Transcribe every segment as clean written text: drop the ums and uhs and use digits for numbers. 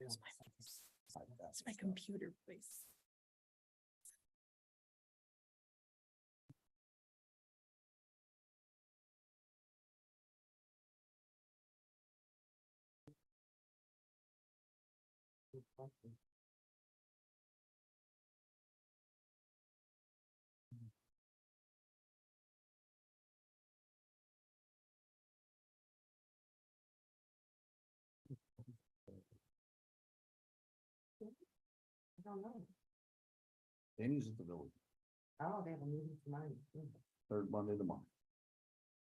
It's my computer voice. I don't know. Danny's at the village, Oh, they have a meeting tonight. third Monday of the month.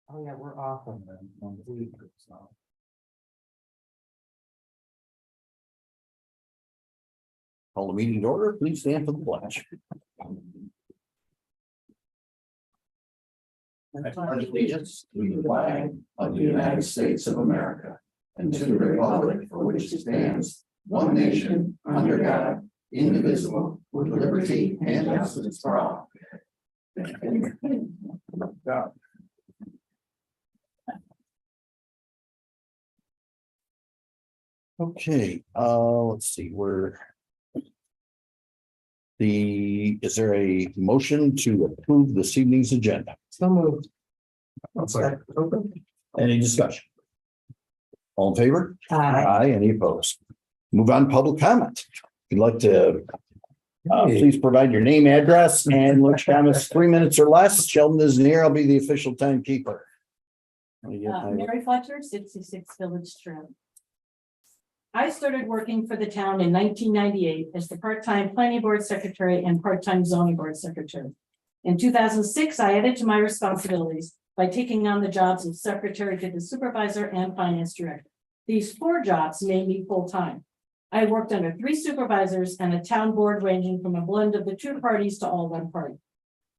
Oh, yeah, we're off. And then on the week, so. Call the meeting to order, please stand for the pledge. I pledge allegiance to the flag of the United States of America and to the republic for which it stands, one nation, under God, indivisible, with liberty and justice for all. Okay, let's see, is there a motion to approve this evening's agenda? So moved. Any discussion? All in favor? Aye. Any opposed? Move on, public comment. If you'd like to, please provide your name, address, and which comments 3 minutes or less. Sheldon is near. I'll be the official timekeeper. Mary Fletcher, 66 Village Trail. I started working for the town in 1998 as the part-time planning board secretary and part-time zoning board secretary. In 2006, I added to my responsibilities by taking on the jobs of secretary to the supervisor and finance director. These 4 jobs made me full-time. I worked under 3 supervisors and a town board ranging from a blend of the 2 parties to all 1 party.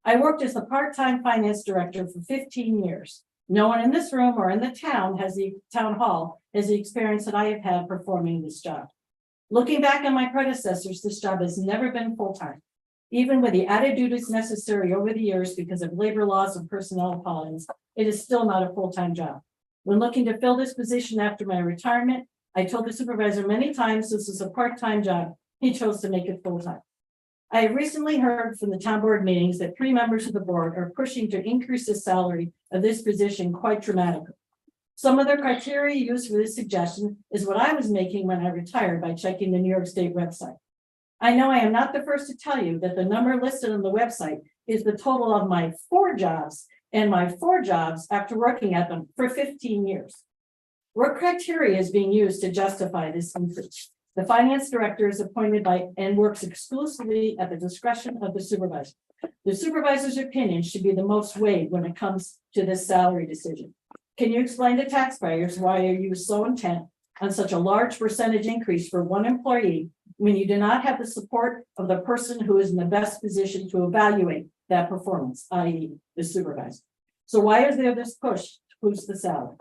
I worked as the part-time finance director for 15 years. No one in this room or in the town has the experience that I have had performing this job. Looking back on my predecessors, this job has never been full-time. Even with the added duties necessary over the years because of labor laws and personnel policies, it is still not a full-time job. When looking to fill this position after my retirement, I told the supervisor many times this is a part-time job. He chose to make it full-time. I have recently heard from the town board meetings that 3 members of the board are pushing to increase the salary of this position quite dramatically. Some of the criteria used for this suggestion is what I was making when I retired by checking the New York State website. I know I am not the first to tell you that the number listed on the website is the total of my 4 jobs and my 4 jobs after working at them for 15 years. What criteria is being used to justify this increase? The finance director is appointed by and works exclusively at the discretion of the supervisor. The supervisor's opinion should be the most weighed when it comes to this salary decision. Can you explain to taxpayers why are you so intent on such a large percentage increase for 1 employee when you do not have the support of the person who is in the best position to evaluate that performance, i.e. the supervisor? So why is there this push to boost the salary?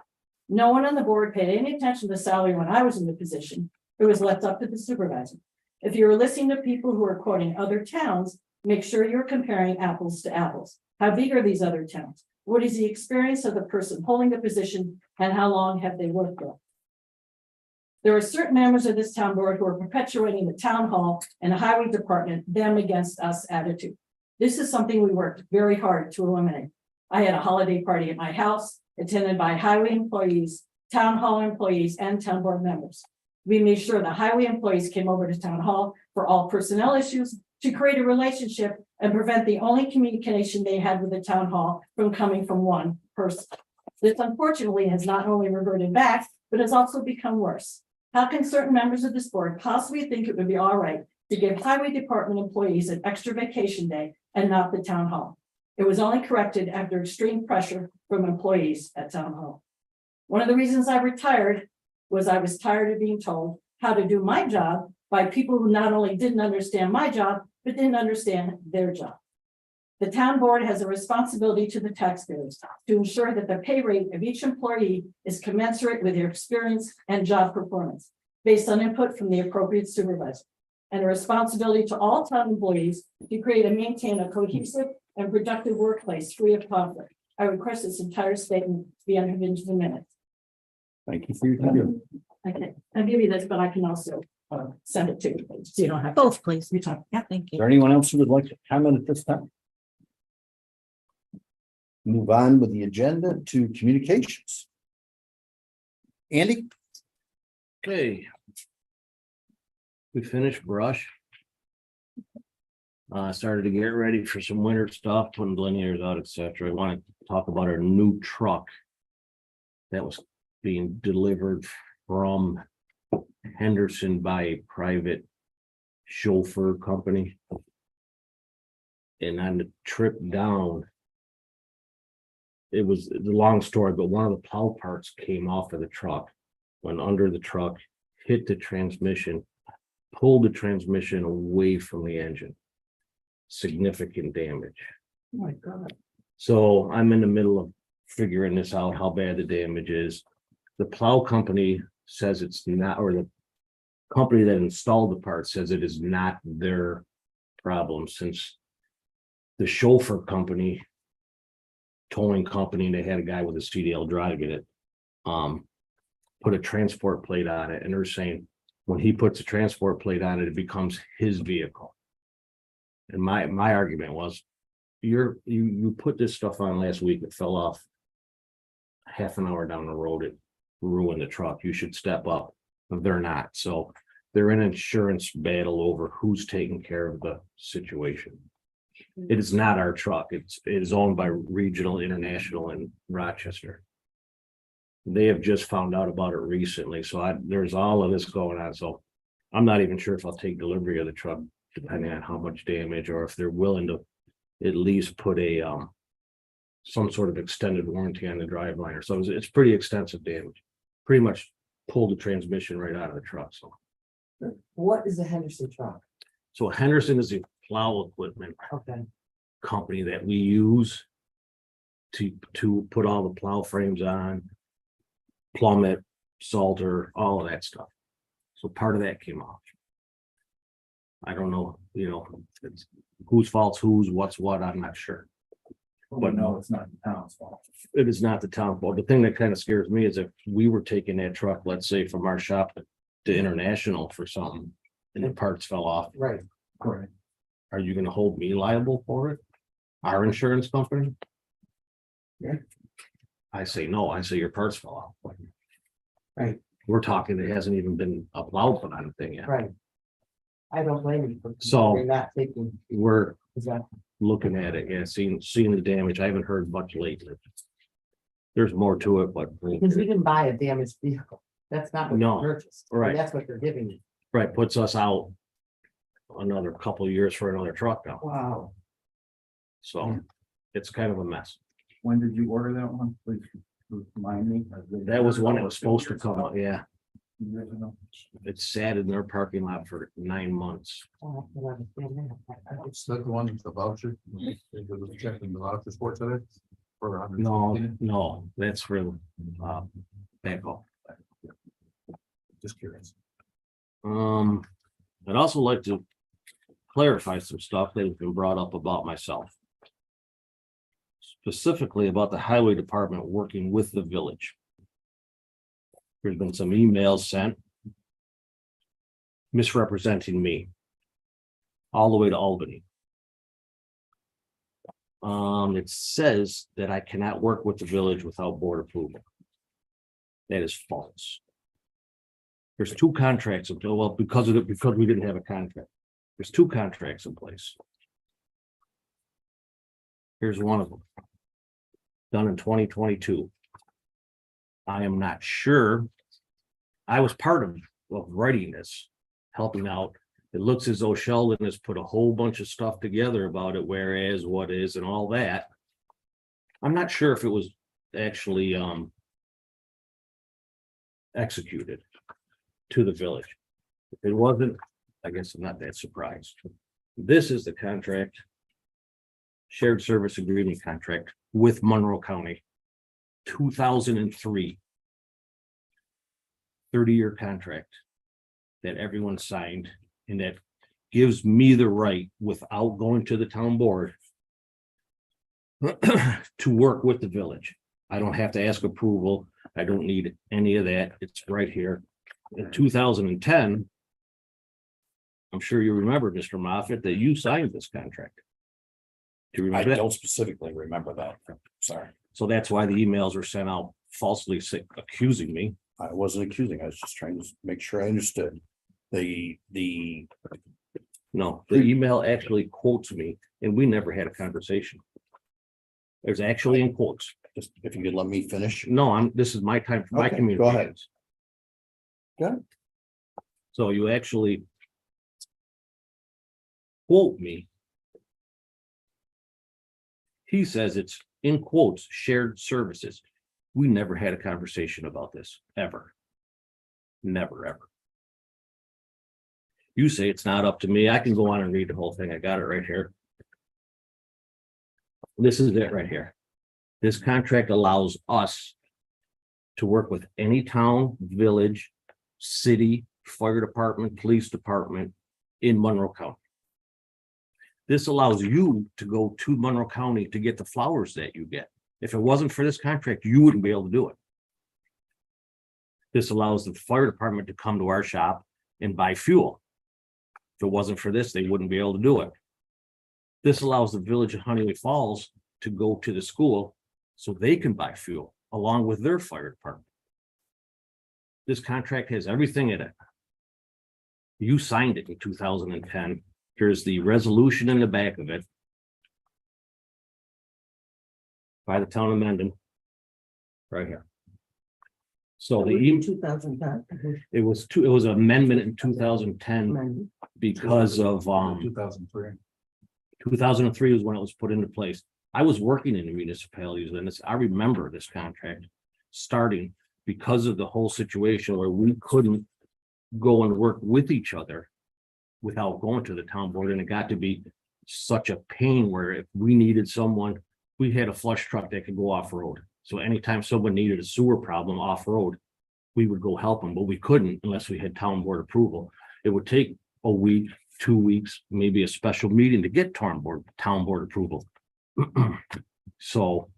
No one on the board paid any attention to the salary when I was in the position. It was left up to the supervisor. If you're listening to people who are quoting other towns, make sure you're comparing apples to apples. How big are these other towns? What is the experience of the person holding the position and how long have they worked there? There are certain members of this town board who are perpetuating the town hall and the highway department, them against us attitude. This is something we worked very hard to eliminate. I had a holiday party at my house, attended by highway employees, town hall employees, and town board members. We made sure the highway employees came over to town hall for all personnel issues to create a relationship and prevent the only communication they had with the town hall from coming from 1 person. This unfortunately has not only reverted back, but has also become worse. How can certain members of this board possibly think it would be all right to give highway department employees an extra vacation day and not the town hall? It was only corrected after extreme pressure from employees at town hall. One of the reasons I retired was I was tired of being told how to do my job by people who not only didn't understand my job, but didn't understand their job. The town board has a responsibility to the taxpayers to ensure that the pay rate of each employee is commensurate with their experience and job performance based on input from the appropriate supervisor, and a responsibility to all town employees to create and maintain a cohesive and productive workplace free of conflict. I request this entire statement to be entered into the minutes. Thank you for your time. Okay, I'll give you this, but I can also send it to you, so you don't have. Both, please. You talk, yeah, thank Is you. there anyone else who would like to comment at this time? Move on with the agenda to communications. Andy? Okay. We finished brush. Started to get ready for some winter stuff, putting linears out, etc. I want to talk about our new truck. That was being delivered from Henderson by a private chauffeur company. And on the trip down. It was the long story, but one of the plow parts came off of the truck, went under the truck, hit the transmission, pulled the transmission away from the engine. Significant damage. Oh my God. So I'm in the middle of figuring this out, how bad the damage is. The plow company says it's not, or the company that installed the part says it is not their problem, since the chauffeur company, towing company, and they had a guy with a CDL driving it, put a transport plate on it, and they're saying when he puts a transport plate on it, it becomes his vehicle. And my argument was, you put this stuff on last week, it fell off half an hour down the road, it ruined the truck, you should step up. They're not, so they're in an insurance battle over who's taking care of the situation. It is not our truck. It is owned by Regional International in Rochester. They have just found out about it recently, so there's all of this going on, so I'm not even sure if I'll take delivery of the truck, depending on how much damage, or if they're willing to at least put a some sort of extended warranty on the driveliner. So it's pretty extensive damage. Pretty much pulled the transmission right out of the truck. So What is a Henderson truck? Henderson is a plow equipment Okay. company that we use to put all the plow frames on, plummet, salter, all of that stuff. So part of that came off. I don't know, it's whose fault's whose, what's what, I'm not sure. But no, it's not the town's fault. It is not the town fault. The thing that kind of scares me is if we were taking that truck, let's say from our shop to International for something, and the parts fell off, Right. Correct. are you gonna hold me liable for it? Our insurance company? Yeah. I say no, I say your parts fell off. Right. We're talking, it hasn't even been a plow put on the thing yet. Right. I don't blame you for. So- You're not taking. We're Exactly. looking at it, yeah, seeing the damage. I haven't heard much lately. There's more to it, but Because you didn't buy a damaged vehicle. That's not what you No, purchased. right. That's what they're giving you. right, puts us out another couple of years for another truck now. Wow. So it's kind of a mess. When did you order that one? Please remind me. That was one that was supposed to come out, yeah. Years ago. It sat in their parking lot for 9 months. Oh, I can understand that. Is that the one with the voucher? It was checking the voucher sports today? For No, that's for backhoe. Just curious. I'd also like to clarify some stuff that has been brought up about myself. Specifically about the highway department working with the village. There's been some emails sent misrepresenting me all the way to Albany. It says that I cannot work with the village without board approval. That is false. There's 2 contracts, well, because we didn't have a contract. There's 2 contracts in place. Here's one of them. Done in 2022. I am not sure. I was part of writing this, helping out. It looks as though Sheldon has put a whole bunch of stuff together about it, whereas, what is, and all that. I'm not sure if it was actually executed to the village. If it wasn't, I guess I'm not that surprised. This is the contract. Shared service agreement contract with Monroe County. 2003. 30-year contract that everyone signed, and that gives me the right, without going to the town board, to work with the village. I don't have to ask approval. I don't need any of that. It's right here. In 2010, I'm sure you remember, Mr. Moffett, that you signed this contract. Do you I remember that? don't specifically remember that. Sorry. So that's why the emails were sent out falsely accusing me. I wasn't accusing. I was just trying to make sure I understood. The No, the email actually quotes me and we never had a conversation. There's actually in quotes. just if you could let me finish. No, this is my time for my Okay, go ahead. communications. Good. So you actually quote me. He says it's in quotes, shared services. We never had a conversation about this, ever. Never, ever. You say it's not up to me. I can go on and read the whole thing. I got it right here. This is it right here. This contract allows us to work with any town, village, city, fire department, police department in Monroe County. This allows you to go to Monroe County to get the flowers that you get. If it wasn't for this contract, you wouldn't be able to do it. This allows the fire department to come to our shop and buy fuel. If it wasn't for this, they wouldn't be able to do it. This allows the village of Honeyway Falls to go to the school so they can buy fuel along with their fire department. This contract has everything in it. You signed it in 2010. Here's the resolution in the back of it by the town of Mendon, right here. So the 2010. it was an amendment in 2010 because of 2003. 2003 was when it was put into place. I was working in the municipalities and I remember this contract starting because of the whole situation where we couldn't go and work with each other without going to the town board, and it got to be such a pain where if we needed someone, we had a flush truck that could go off-road. So anytime someone needed a sewer problem off-road, we would go help them, but we couldn't unless we had town board approval. It would take a week, 2 weeks, maybe a special meeting to get town board approval. So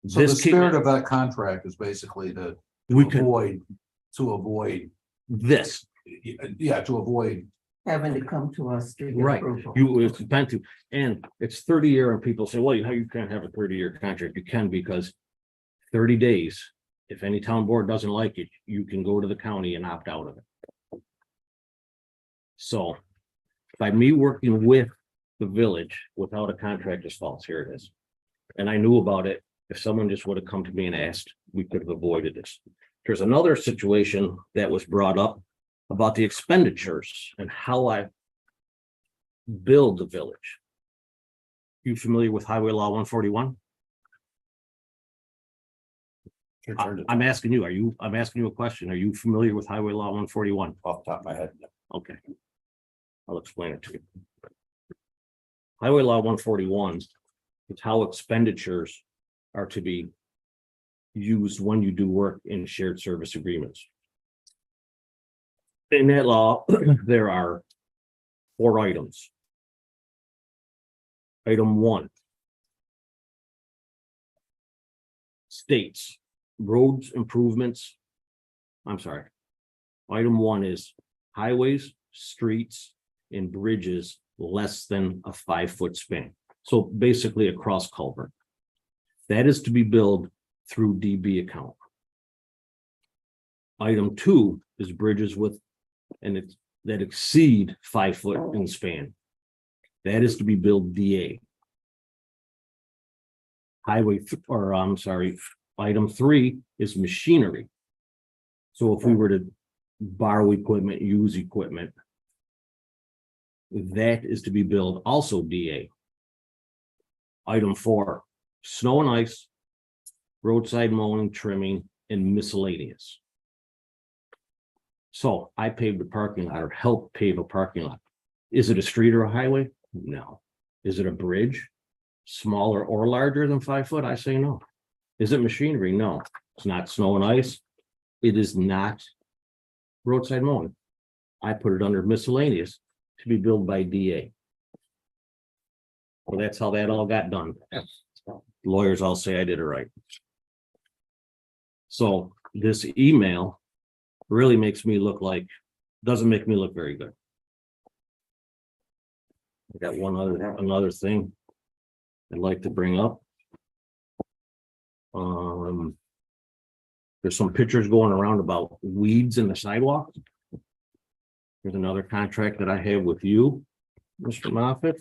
So the this spirit of that contract is basically to we could avoid, this, yeah, to avoid. Having to come to us to get right, approval. it's meant to, and it's 30-year, and people say, well, you can't have a 30-year contract. You can, because 30 days, if any town board doesn't like it, you can go to the county and opt out of it. So by me working with the village without a contract is false. Here it is. And I knew about it. If someone just would have come to me and asked, we could have avoided this. There's another situation that was brought up about the expenditures and how I build the village. You familiar with Highway Law 141? I'm asking you, I'm asking you a question. Are you familiar with Highway Law 141? Off the top of my head. Okay. I'll explain it to you. Highway Law 141 is how expenditures are to be used when you do work in shared service agreements. In that law, there are 4 items. Item 1 states roads improvements. I'm sorry. Item 1 is highways, streets, and bridges less than a 5-foot span. So basically a cross culvert. That is to be billed through DB account. Item 2 is bridges with, and it's that exceed 5 foot in span. That is to be billed DA. Item 3 is machinery. So if we were to borrow equipment, use equipment, that is to be billed also DA. Item 4, snow and ice, roadside mowing, trimming, and miscellaneous. So I paved a parking lot or helped pave a parking lot. Is it a street or a highway? No. Is it a bridge? Smaller or larger than 5 foot? I say no. Is it machinery? No. It's not snow and ice. It is not roadside mowing. I put it under miscellaneous to be billed by DA. Well, that's how that all got done. Lawyers all say I did it right. So this email really makes me look like, doesn't make me look very good. I got another thing I'd like to bring up. There's some pictures going around about weeds in the sidewalk. There's another contract that I have with you, Mr. Moffett.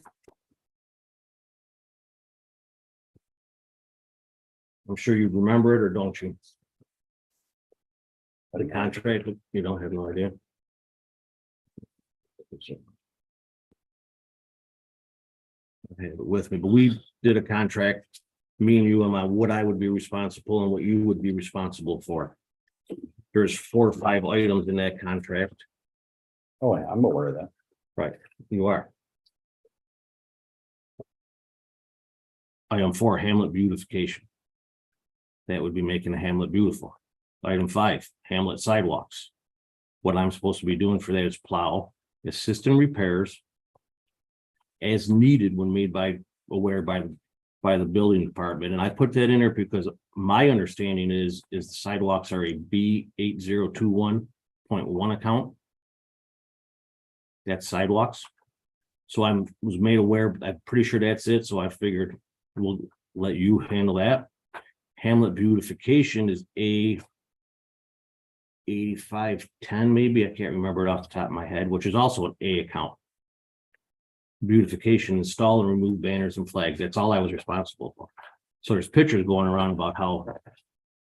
I'm sure you remember it, or don't you? The contract, you don't have no idea. I have it with me, but we did a contract, me and you, on what I would be responsible and what you would be responsible for. There's 4 or 5 items in that contract. Oh, yeah, I'm aware of that. Right, you are. Item 4, Hamlet beautification. That would be making the Hamlet beautiful. Item 5, Hamlet sidewalks. What I'm supposed to be doing for that is plow, assist in repairs as needed when made aware by the building department. And I put that in there because my understanding is the sidewalks are a B8021.1 account. That's sidewalks. So was made aware, I'm pretty sure that's it. So I figured we'll let you handle that. Hamlet beautification is A 8510, maybe, I can't remember it off the top of my head, which is also an A account. Beautification, install and remove banners and flags. That's all I was responsible for. So there's pictures going around about how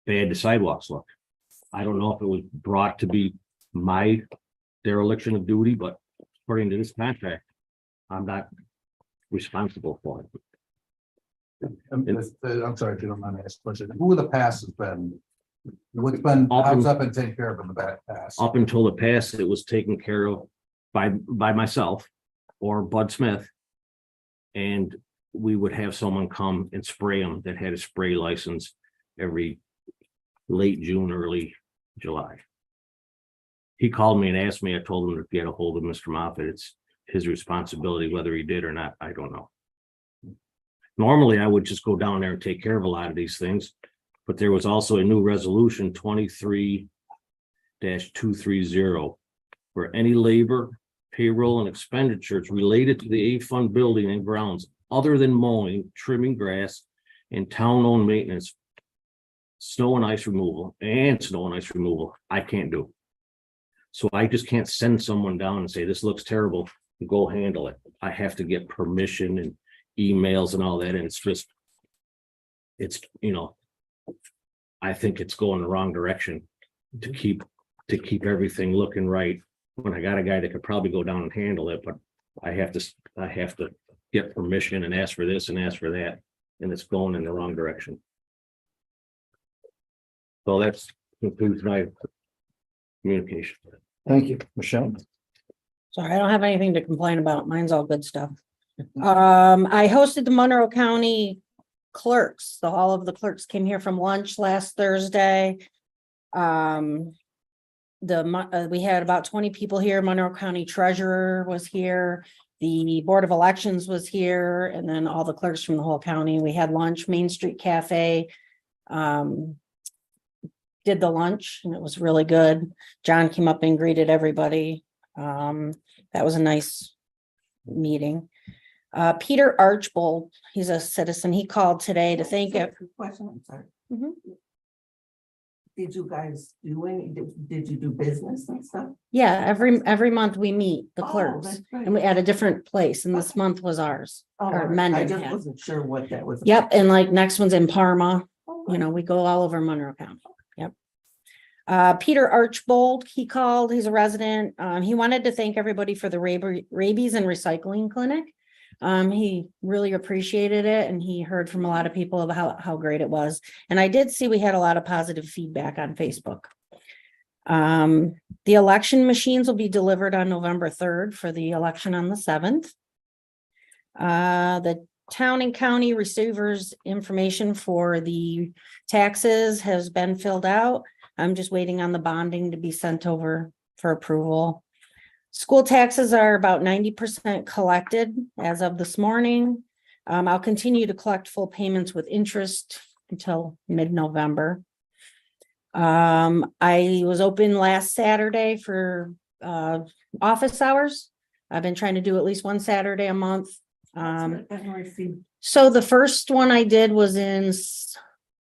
bad the sidewalks look. I don't know if it was brought to be my dereliction of duty, but according to this contract, I'm not responsible for it. I'm sorry if you don't mind me asking a question. Who the past has been? What's been, Up how's in- that been taken care of in the back past? Up until the past, it was taken care of by myself or Bud Smith. And we would have someone come and spray them that had a spray license every late June, early July. He called me and asked me, I told him to get a hold of Mr. Moffett. It's his responsibility, whether he did or not, I don't know. Normally, I would just go down there and take care of a lot of these things, but there was also a new resolution 23-230 where any labor, payroll, and expenditures related to the A Fund building and grounds other than mowing, trimming grass, and town-owned maintenance, snow and ice removal, I can't do. So I just can't send someone down and say, this looks terrible, go handle it. I have to get permission and emails and all that, and it's I think it's going the wrong direction to keep everything looking right when I got a guy that could probably go down and handle it, but I have to get permission and ask for this and ask for that, and it's going in the wrong direction. So that's concludes my communication. Thank you, Michelle. Sorry, I don't have anything to complain about. Mine's all good stuff. I hosted the Monroe County clerks. So all of the clerks came here from lunch last Thursday. We had about 20 people here. Monroe County Treasurer was here. The Board of Elections was here, and then all the clerks from the whole county. We had lunch, Main Street Cafe. Did the lunch, and it was really good. John came up and greeted everybody. That was a nice meeting. Peter Archbold, he's a citizen. He called today to thank it. Question, I'm sorry. Mhm. Did you guys did you do business and stuff? Yeah, every month we meet the Oh, clerks, that's great. and we at a different place, and this Okay. month was ours. Oh, or all right. I Mendon just had. wasn't sure what that was. Yep, and like next one's in Parma. Oh, You know, we go all over Monroe County. Yep. Peter Archbold, he called, he's a resident. He wanted to thank everybody for the rabies and recycling clinic. He really appreciated it, and he heard from a lot of people about how great it was. And I did see we had a lot of positive feedback on Facebook. The election machines will be delivered on November 3rd for the election on the 7th. The town and county receivers information for the taxes has been filled out. I'm just waiting on the bonding to be sent over for approval. School taxes are about 90% collected as of this morning. I'll continue to collect full payments with interest until mid-November. I was open last Saturday for office hours. I've been trying to do at least one Saturday a month. That's how I feel. So the first one I did was in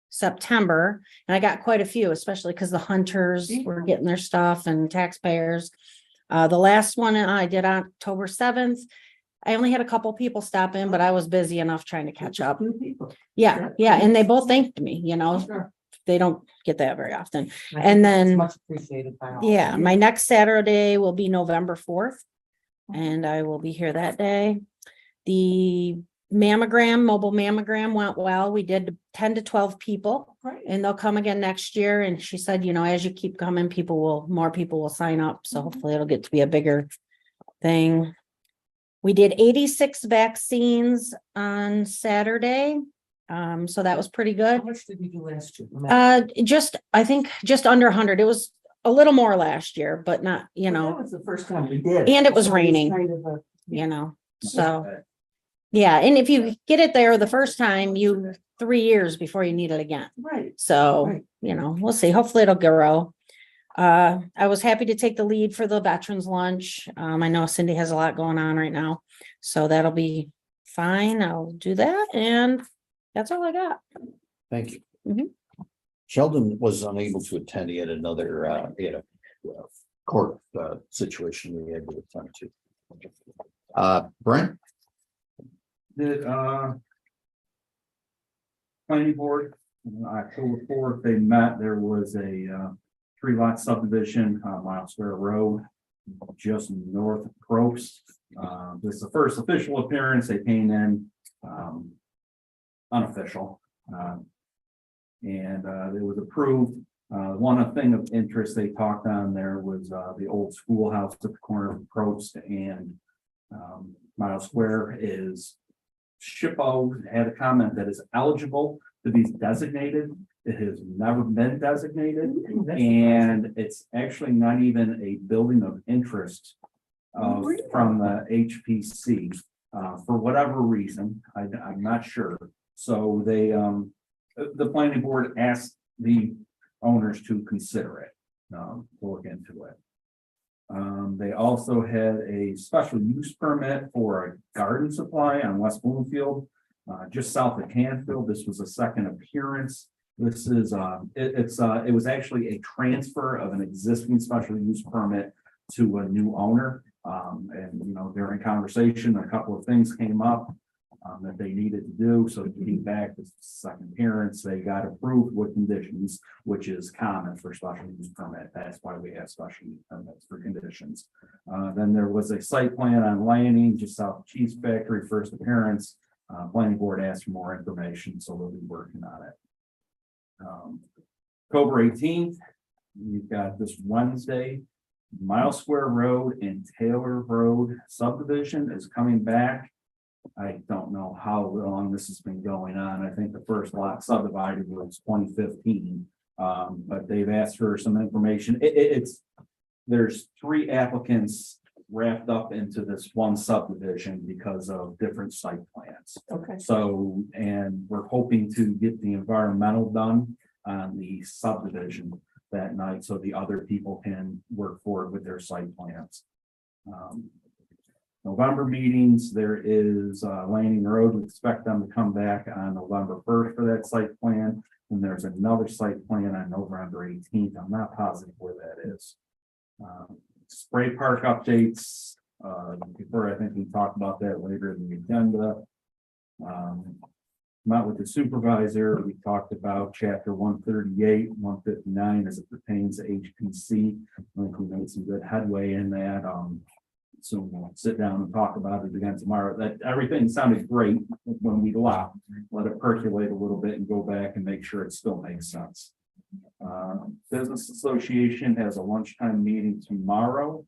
September, and I got quite a few, especially because the hunters were getting their stuff and taxpayers. The last one I did October 7th. I only had a couple people stop in, but I was busy enough trying to catch up. Two people. Yeah, yeah, and they both thanked me, Sure. they don't get that very often. I And think it's then- Much appreciated by all. Yeah, my next Saturday will be November 4th, and I will be here that day. The mobile mammogram went well. We did 10 to 12 people, Right. and they'll come again next year. And she said, as you keep coming, more people will sign up. So hopefully it'll get to be a bigger thing. We did 86 vaccines on Saturday. So that was pretty How good. much did you do last year? I think just under 100. It was a little more last year, but not, That was the first time we did. And it was So raining. kind of a- So, yeah, and if you get it there the first time, 3 years before you need it again. Right. So, Right. we'll see. Hopefully it'll grow. I was happy to take the lead for the veterans lunch. I know Cindy has a lot going on right now, so that'll be fine. I'll do that, and that's all I got. Thank you. Mhm. Sheldon was unable to attend. He had another, court, situation we had to attend to. Brent? The planning board, on October 4th, they met. There was a 3-lot subdivision on Mile Square Road, just north of Probst. This is the first official appearance. They came in unofficial. And it was approved. One thing of interest they talked on there was the old schoolhouse at the corner of Probst and Mile Square is SHPO had a comment that is eligible to be designated. It has never been designated, and it's actually not even a building of interest from the HPC for whatever reason. I'm not sure. So they, the planning board asked the owners to consider it, to look into it. They also had a special use permit for a garden supply on West Bloomfield, just south of Canfield. This was a second appearance. This is, it was actually a transfer of an existing special use permit to a new owner. And, during conversation, a couple of things came up that they needed to do. So they came back this second appearance, they got approved with conditions, which is common for special use permit. That's why we have special use permits for conditions. Then there was a site plan on Lanning, just south of Cheese Factory, first appearance. Planning board asked for more information, so we'll be working on it. October 18th, you've got this Wednesday, Mile Square Road and Taylor Road subdivision is coming back. I don't know how long this has been going on. I think the first lot subdivided was 2015. But they've asked for some information. There's 3 applicants wrapped up into this one subdivision because of different site plans. Okay. So, and we're hoping to get the environmental done on the subdivision that night, so the other people can work forward with their site plans. November meetings, there is Lanning Road. We expect them to come back on November 1st for that site plan. And there's another site plan on November 18th. I'm not positive where that is. Spray park updates. Before, I think we talked about that later in the agenda. Met with the supervisor. We talked about chapter 138, 159 as it pertains to HPC. I think we made some good headway in that. So we'll sit down and talk about it again tomorrow. That everything sounded great when we left. Let it percolate a little bit and go back and make sure it still makes sense. Business Association has a lunchtime meeting tomorrow.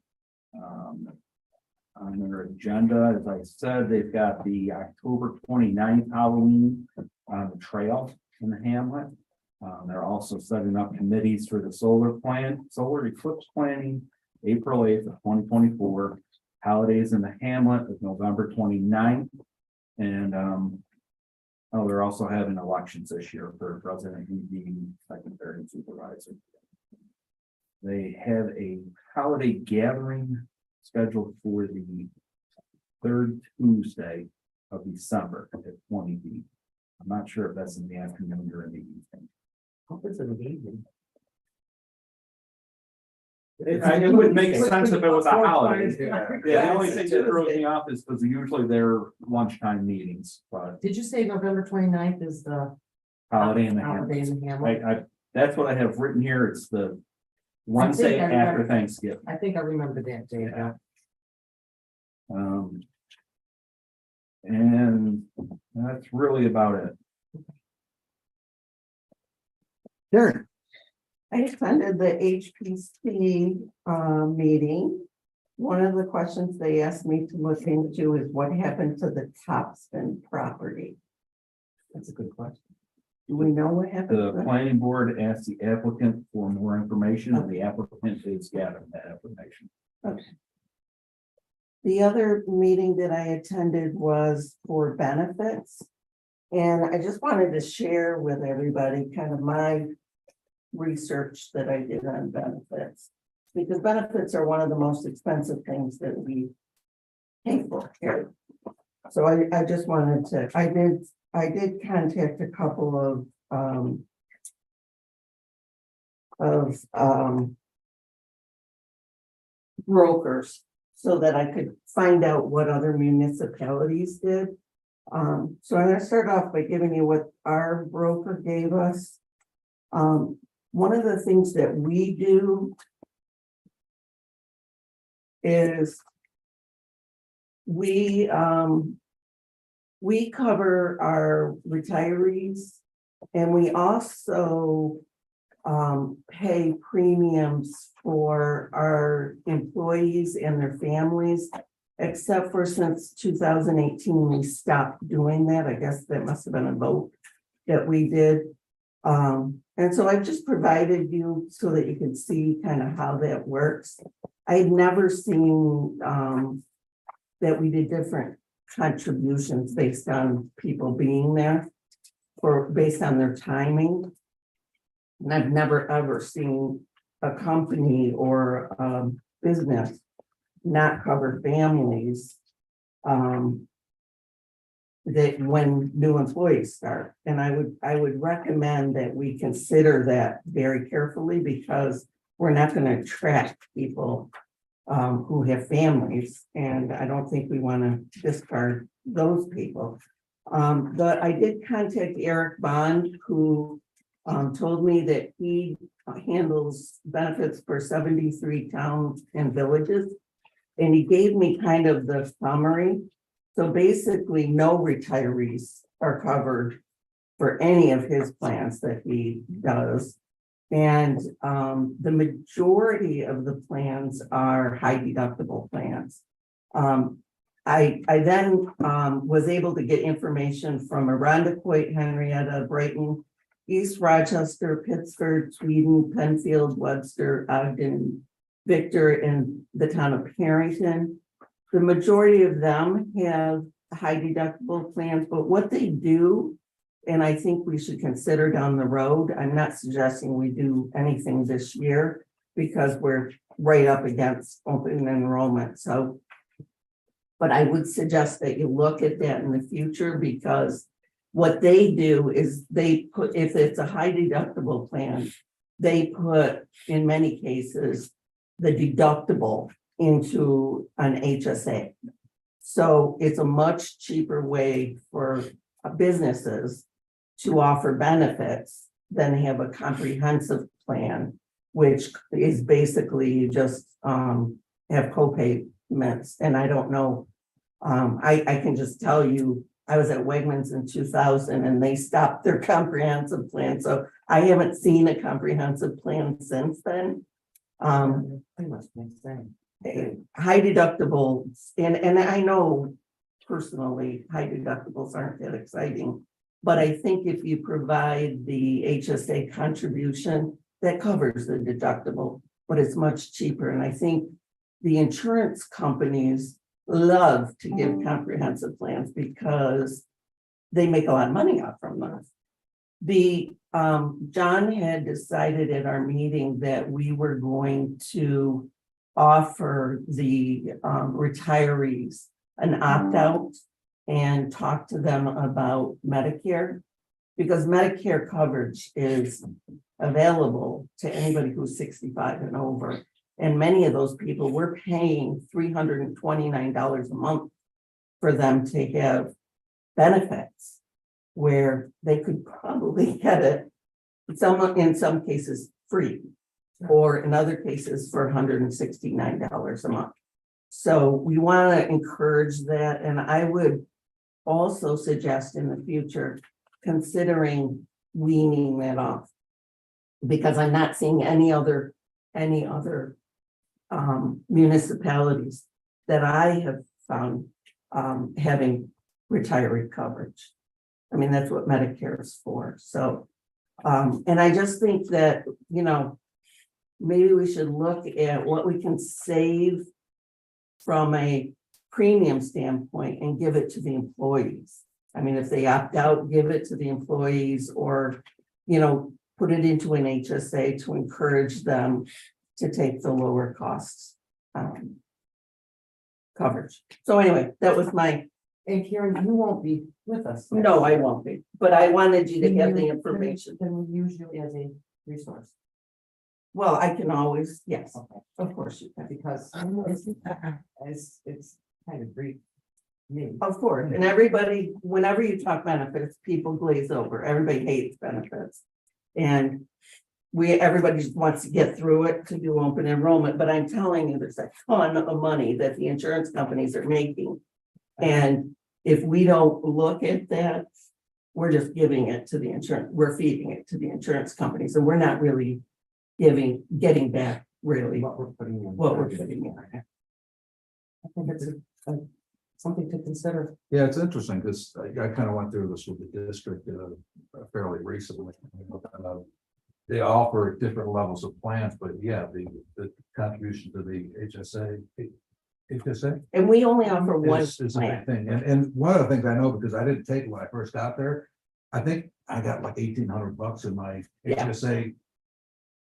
On their agenda, as I said, they've got the October 29th Halloween on the trail in the hamlet. They're also setting up committees for the solar eclipse planning, April 8th of 2024. Holidays in the hamlet is November 29th. And they're also having elections this year for president, ED, secretary, and supervisor. They have a holiday gathering scheduled for the third Tuesday of December at 20 p.m. I'm not sure if that's in the afternoon or in the evening. It would make sense if it was a holiday. Yeah, the only thing that throws me off is because usually they're lunchtime meetings, but Did you say November 29th is the holiday in the holiday Hamptons. in the Hamlet? That's what I have written here. It's the Wednesday I remember. after Thanksgiving. I think I remember that day. Yeah. And that's really about it. Darren, I attended the HPC meeting. One of the questions they asked me to look into is what happened to the Topspin property? That's a good question. Do we know what happened? The to that? planning board asked the applicant for more information, and the applicant is gathering that information. The other meeting that I attended was for benefits. And I just wanted to share with everybody kind of my research that I did on benefits. Because benefits are one of the most expensive things that we pay for here. So I just wanted to, I did contact a couple of brokers so that I could find out what other municipalities did. So I'm gonna start off by giving you what our broker gave us. One of the things that we do is we cover our retirees, and we also pay premiums for our employees and their families, except for since 2018, we stopped doing that. I guess that must have been a vote that we did. And so I've just provided you so that you can see kind of how that works. I had never seen that we did different contributions based on people being there or based on their timing. And I've never ever seen a company or a business not cover families that when new employees start. And I would recommend that we consider that very carefully, because we're not going to attract people who have families, and I don't think we want to discard those people. But I did contact Eric Bond, who told me that he handles benefits for 73 towns and villages. And he gave me kind of the summary. So basically, no retirees are covered for any of his plans that he does. And the majority of the plans are high deductible plans. I then was able to get information from Arundecoit, Henrietta, Brighton, East Rochester, Pittsford, Sweden, Penfield, Webster, Ogden, Victor, and the town of Harrington. The majority of them have high deductible plans, but what they do, and I think we should consider down the road, I'm not suggesting we do anything this year because we're right up against open enrollment. So, but I would suggest that you look at that in the future, because what they do is they put, if it's a high deductible plan, they put, in many cases, the deductible into an HSA. So it's a much cheaper way for businesses to offer benefits than have a comprehensive plan, which is basically you just have co-payments. And I don't know, I can just tell you, I was at Wegmans in 2000 and they stopped their comprehensive plan. So I haven't seen a comprehensive plan since then. I must make sense. High deductibles, and I know personally, high deductibles aren't that exciting, but I think if you provide the HSA contribution, that covers the deductible, but it's much cheaper. And I think the insurance companies love to give comprehensive plans because they make a lot of money off from them. John had decided at our meeting that we were going to offer the retirees an opt-out and talk to them about Medicare. Because Medicare coverage is available to anybody who's 65 and over. And many of those people, we're paying $329 a month for them to have benefits, where they could probably get it, in some cases free, or in other cases for $169 a month. So we want to encourage that, and I would also suggest in the future considering weaning that off. Because I'm not seeing any other municipalities that I have found having retiree coverage. I mean, that's what Medicare is for. So, and I just think that, you know, maybe we should look at what we can save from a premium standpoint and give it to the employees. I mean, if they opt out, give it to the employees, or, you know, put it into an HSA to encourage them to take the lower costs coverage. So anyway, that was my. And Karen, you won't be with us. No, I won't be, but I wanted you to have the information. Can we use you as a resource? Well, I can always, yes, Okay, of course you can. because it's kind of brief. Me. Of course, and everybody, whenever you talk benefits, people glaze over. Everybody hates benefits. And everybody just wants to get through it to do open enrollment, but I'm telling you, there's a ton of money that the insurance companies are making. And if we don't look at that, we're just giving it to the insurance, we're feeding it to the insurance companies, and we're not really getting back really What we're putting in. what we're putting in. I think it's something to consider. Yeah, it's interesting, because I kind of went through this with the district fairly recently. They offer different levels of plans, but yeah, the contribution to the HSA And we only offer one is a big plan. thing. And one of the things I know, because I didn't take it when I first got there, I think I got like $1,800 in my Yeah. HSA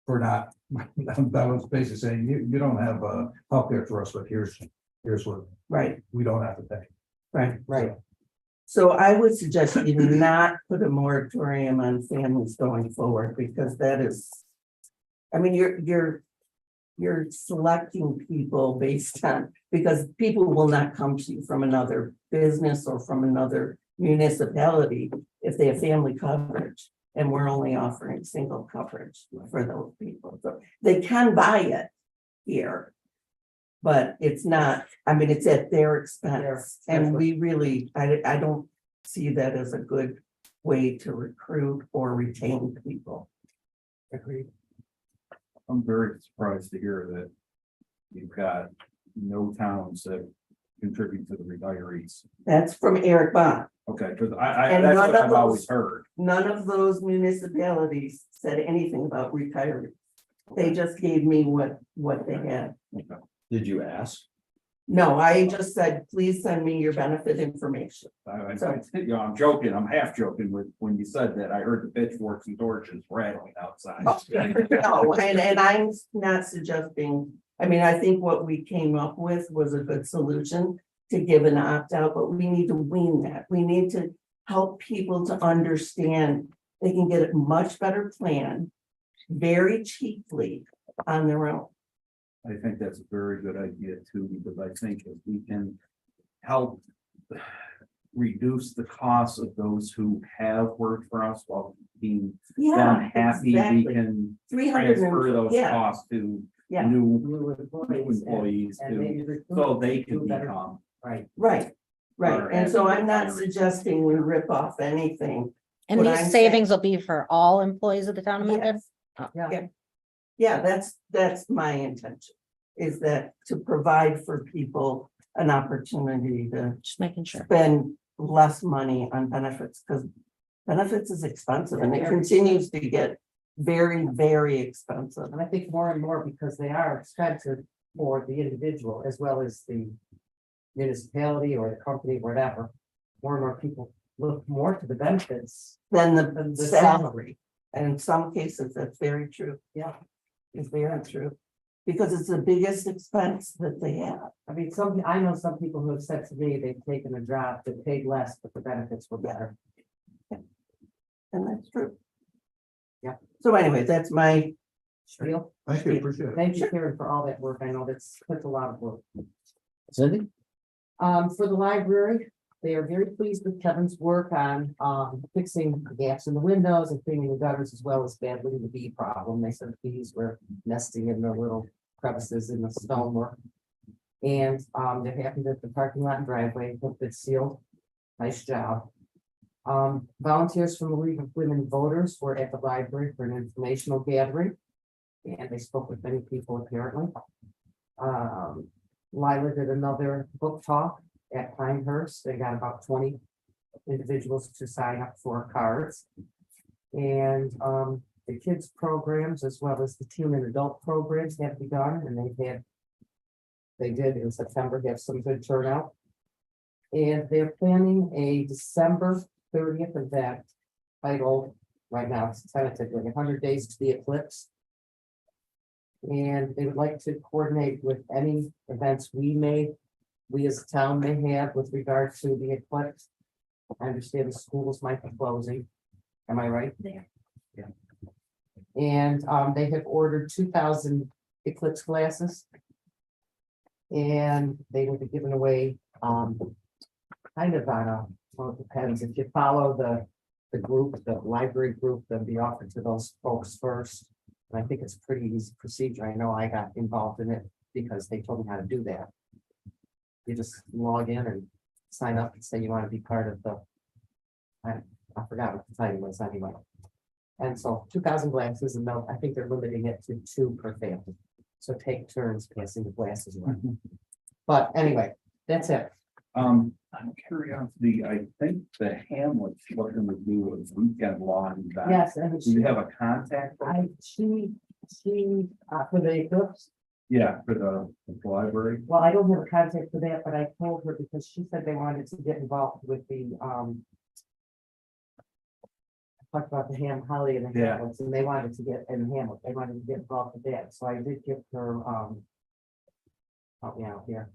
for not, that was basically saying, you don't have healthcare for us, but here's what Right, we don't have to pay. right. Right. So I would suggest you not put a moratorium on families going forward, because that is, I mean, you're selecting people based on, because people will not come to you from another business or from another municipality if they have family coverage, and we're only offering single coverage for those people. So they can buy it here, but it's not, I mean, it's at their expense. And we really, I don't see that as a good way to recruit or retain people. Agreed. I'm very surprised to hear that you've got no towns that contribute to the retirees. That's from Eric Bond. Okay, because And that's none what of I've always those- heard. None of those municipalities said anything about retirees. They just gave me what they had. Did you ask? No, I just said, please send me your benefit information. You know, I'm joking, I'm half joking when you said that. I heard the pitchforks and torches rattling outside. No, and I'm not suggesting, I mean, I think what we came up with was a good solution to give an opt-out, but we need to wean that. We need to help people to understand they can get a much better plan very cheaply on their own. I think that's a very good idea too, because I think if we can help reduce the costs of those who have worked for us while being Yeah, done happy, we exactly. can 300, transfer those yeah, costs to Yeah. new New employees and maybe recruit so they do can better. become. Right. right. Or And so I'm not add- suggesting we rip off anything. And What these I'm savings will be for all employees of the town of Mendon? Yes. Yeah. Yeah, that's my intention, is that to provide for people an opportunity to Just making sure. spend less money on benefits, because benefits is expensive and it continues to get very, very expensive. And I think more and more, because they are expensive for the individual as well as the municipality or the company, whatever. More and more people look more to the benefits. Than Than the the salary, and in some cases, that's very true. Yeah. It's very true. because it's the biggest expense that they have. I mean, I know some people who have said to me, they've taken a job that paid less, but the benefits were better. And that's true. Yeah. So anyway, that's my Spiel. Thank you, appreciate it. Thank you, Karen, for all that work. I know that's a lot of work. Cindy? For the library, they are very pleased with Kevin's work on, fixing the gaps in the windows and cleaning the gutters as well as battling the bee problem. They said the bees were nesting in the little crevices in the stonework. And, they're happy that the parking lot and driveway have been sealed. Nice job. Volunteers from the League of Women Voters were at the library for an informational gathering. And they spoke with many people apparently. Lila did another book talk at Pinehurst. They got about 20 individuals to sign up for cards. And the kids programs as well as the teen and adult programs have begun and they did in September have some good turnout. And they're planning a December 30th event titled, right now it's tentatively 100 Days to the Eclipse. And they would like to coordinate with any events we as a town may have with regard to the eclipse. I understand the schools might be closing. Am I right? There. Yeah. And they have ordered 2,000 eclipse glasses. And they will be given away kind of on a, well, it depends. If you follow the group, the library group, they'll be offered to those folks first. And I think it's a pretty easy procedure. I know I got involved in it because they told me how to do that. You just log in and sign up and say you want to be part of the, I forgot what the title was anyway. And so 2,000 glasses and I think they're limiting it to 2 per family. So take turns passing the glasses around. But anyway, that's it. I'm curiosity, I think the Hamlet's looking to do a weekend long event. Yes, and Do you have a contact? she, for the eclipse, Yeah, for the library. well, I don't have a contact for that, but I told her because she said they wanted to get involved with the, I talked about the Holly and the Yeah. Hamlets, and they wanted to get, and Hamlet, they wanted to get involved with that, so I did give her, help me out here,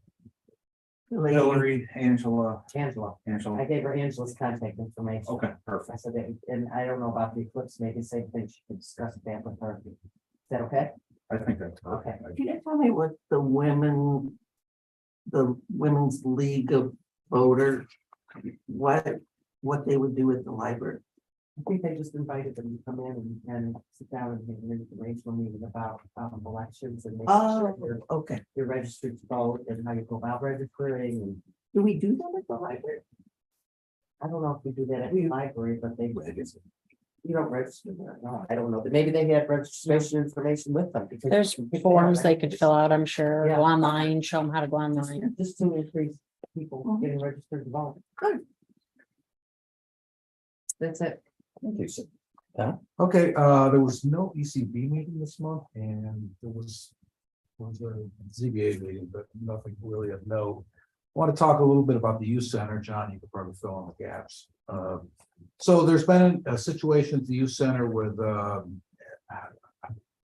Hillary, Angela. Angela. I gave her Angela's contact information. Okay, perfect. I said, and I don't know about the eclipse, maybe same thing, she could discuss that with her. Is that okay? I think that's Okay. perfect. Can you tell me what the Women's League of Voters, what they would do at the library? I think they just invited them to come in and sit down and have an informational meeting about elections and. making sure you're- Okay. You're registered to vote and how you go about registering and Do we do that at the library? I don't know if we do that at the library, but they. You don't register there, no, I don't know, but maybe they had registration information with them because. There's you can pick forms that they up. could fill out, I'm sure, Yeah. go online, show them how to go online. Just to increase people Mhm. getting registered to vote. Good. That's it. Thank you, Cindy. Okay, there was no ECB meeting this month and there was a ZBA meeting, but nothing really of note. I want to talk a little bit about the youth center. John, you could probably fill in the gaps. So there's been a situation at the youth center with, I'm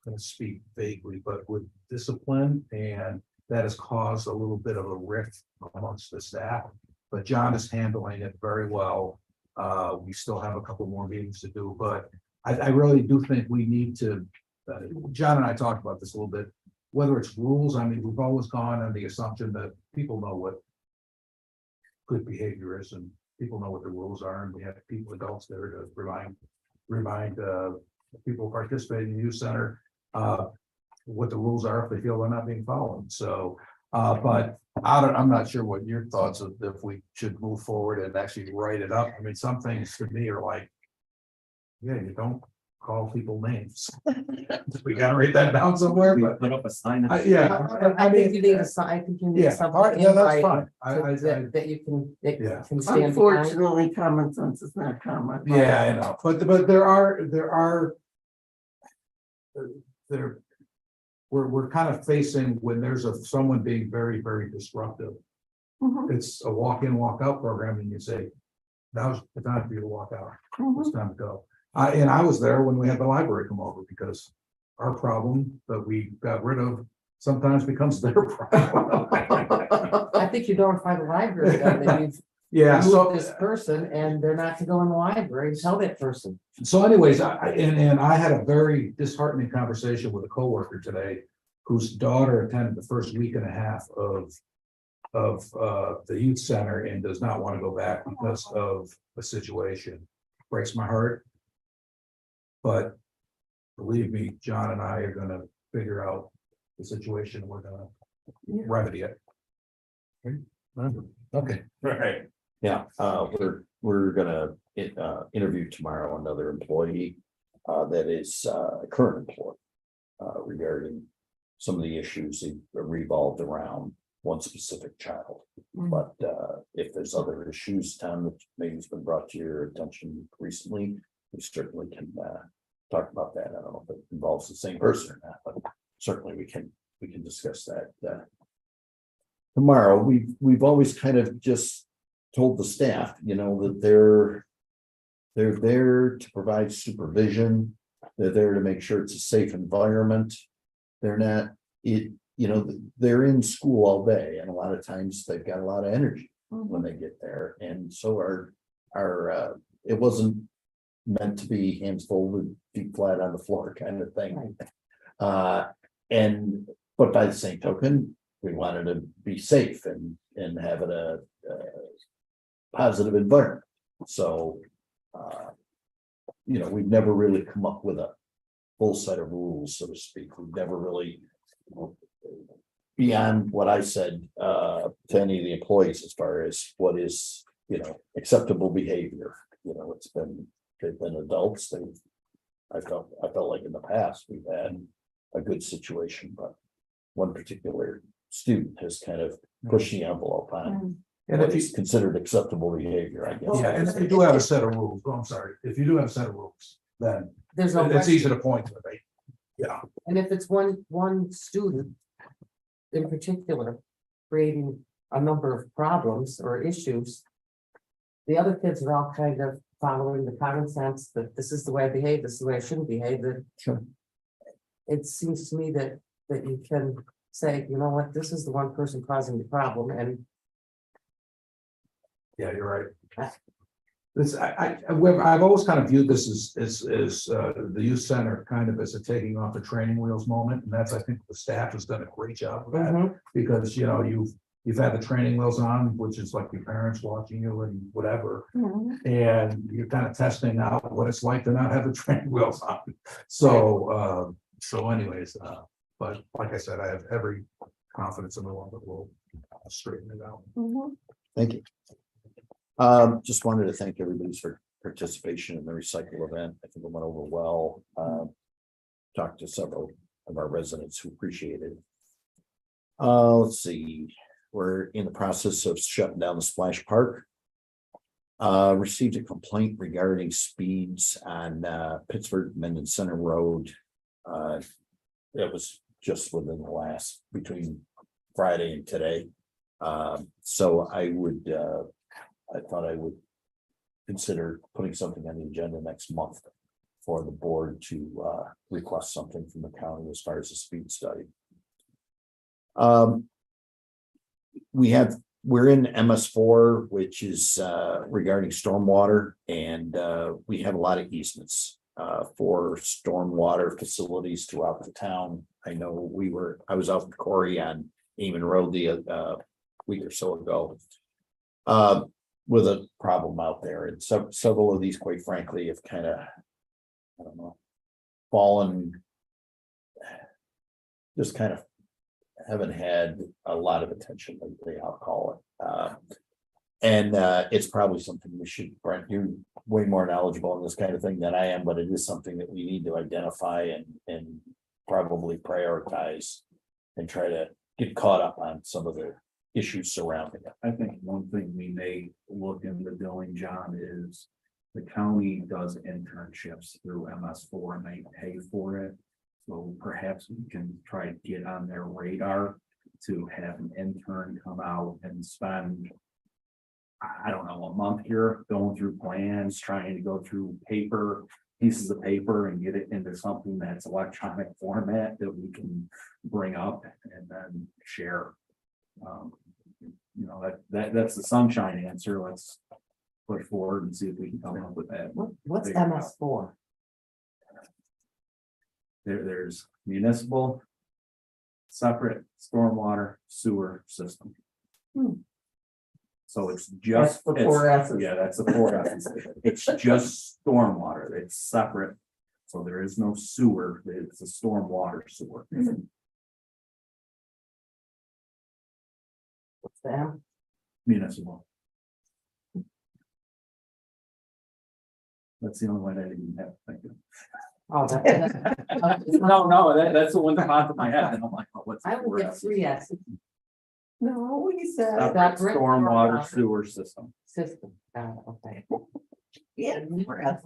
going to speak vaguely, but with discipline, and that has caused a little bit of a rift amongst the staff. But John is handling it very well. We still have a couple more meetings to do, but I really do think we need to, John and I talked about this a little bit, whether it's rules, I mean, we've always gone on the assumption that people know what good behavior is and people know what the rules are, and we have people, adults there to remind people participating in the youth center what the rules are if they feel they're not being followed. So, but I'm not sure what your thoughts of if we should move forward and actually write it up. I mean, some things to me are like, yeah, you don't call people names. We gotta write that down somewhere, but Put up a sign. yeah. I think you need a sign, I think you need Yeah, something. all right, yeah, in that's writing fine. I That you can, that you Yeah. can stand behind. Unfortunately, common sense is not common. Yeah, I know, but we're kind of facing when there's someone being very, very disruptive. Mhm, It's a walk-in, walk-out program, and you say, now's the time for you to walk out, mhm. it's time to go. And I was there when we had the library come over, because our problem that we got rid of sometimes becomes their problem. I think you notify the library that you've Yeah, so. removed this person and they're not to go in the library and tell that person. So anyways, and I had a very disheartening conversation with a coworker today whose daughter attended the first week and a half of the youth center and does not want to go back because of the situation. Breaks my heart. But believe me, John and I are gonna figure out the situation. We're gonna remedy it. Okay. Right. Yeah, we're gonna interview tomorrow another employee that is a current employee regarding some of the issues that revolved around one specific child. But if there's other issues, Tom, that maybe has been brought to your attention recently, we certainly can talk about that. I don't know if it involves the same person or not, but certainly we can discuss that tomorrow. We've always kind of just told the staff, that they're there to provide supervision. They're there to make sure it's a safe environment. They're not they're in school all day, and a lot of times they've got a lot of energy when they get there. And so our it wasn't meant to be hands folded, feet flat on the floor kind of thing. But by the same token, we wanted to be safe and have it a positive environment. So, we've never really come up with a full set of rules, so to speak. We've never really, beyond what I said to any of the employees as far as what is, acceptable behavior. They've been adults. I felt like in the past we've had a good situation, but one particular student has kind of pushed the envelope on And what if you, is considered acceptable behavior, I guess. yeah, and if you do have a set of rules, I'm sorry, if you do have a set of rules, then There's no it's question. easy to point to, right? Yeah, And if it's one student in particular creating a number of problems or issues, the other kids are all kind of following the common sense that this is the way I behave, this is the way I shouldn't behave. That Sure. It seems to me that you can say, you know what, this is the one person causing the problem, and yeah, you're right. This, I've always kind of viewed this as the youth center kind of as a taking off the training wheels moment, and that's, I think the staff has done a great job of that. Because, you've had the training wheels on, which is like your parents watching you and whatever. And you're kind of testing out what it's like to not have the training wheels on. So, anyways, but like I said, I have every confidence in the world that we'll straighten it out. Thank you. Just wanted to thank everybody for participation in the recycle event. I think it went over well. Talked to several of our residents who appreciated it. Let's see, we're in the process of shutting down the splash park. Received a complaint regarding speeds on Pittsburgh Mendon Center Road. It was just within the last, between Friday and today. So I thought I would consider putting something on the agenda next month for the board to request something from the county as far as the speed study. We're in MS4, which is regarding stormwater, and we have a lot of easements for stormwater facilities throughout the town. I know I was out with Corey on Eamon Road the week or so ago with a problem out there, and several of these, quite frankly, have kind of, I don't know, fallen, just kind of haven't had a lot of attention lately, I'll call it. And it's probably something we should, Brent, you're way more knowledgeable in this kind of thing than I am, but it is something that we need to identify and probably prioritize and try to get caught up on some of the issues surrounding it. I think one thing we may look into doing, John, is the county does internships through MS4 and they pay for it. So perhaps we can try to get on their radar to have an intern come out and spend, I don't know, a month here going through plans, trying to go through paper pieces of paper and get it into something that's electronic format that we can bring up and then share. You know, that's the sunshine answer. Let's push forward and see if we can come up with that. What's Figure it MS for? There's municipal, separate stormwater sewer system. So it's just. That's the four S's. Yeah, that's the four S's. It's just stormwater. It's separate. So there is no sewer. It's a stormwater sewer. What's the M? Municipal. That's the only one I didn't have. Thank you. Oh, that's. No, that's the one that popped in my head. And I'm like, oh, what's? the I would four get S's? 3 S's. No, he said. Separate Separate stormwater stormwater. sewer system. System, okay. Yeah.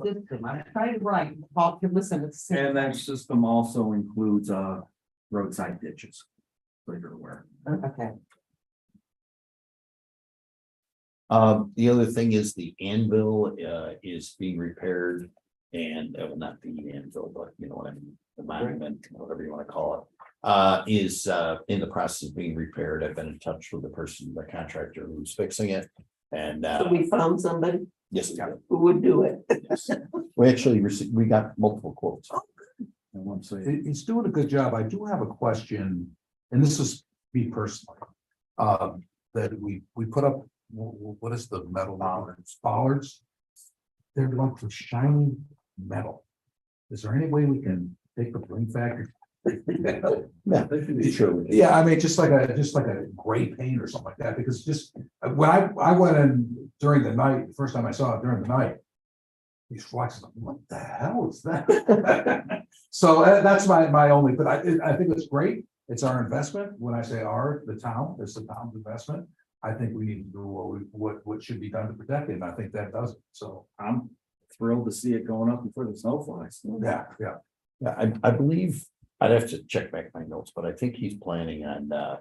System, I'm trying to write, Paul can listen, it's. And that system also includes roadside ditches. So you're aware. Okay, The other thing is the anvil is being repaired. And it will not be the anvil, but you know what I mean, the monument, whatever you want to call it. Is in the process of being repaired. I've been in touch with the person, the contractor who's fixing it. And So we found somebody yes, we got it. who would do it. Yes. We actually received, we got multiple quotes. And once they. He's doing a good job. I do have a question, and this is me personally. That we put up, what is the metal? Bollards. They're like the shiny metal. Is there any way we can take the bring factor? Yeah, sure. we can. Yeah, I mean, just like a gray paint or something like that, because just when I went in during the night, the first time I saw it during the night. These flies, like, what the hell is that? So that's my only, but I think it's great. It's our investment. When I say our, the town, it's the town's investment. I think we need to do what should be done to protect it, and I think that does it. So, I'm thrilled to see it going up before the snow flies. yeah. Yeah, I believe, I'd have to check back my notes, but I think he's planning on, I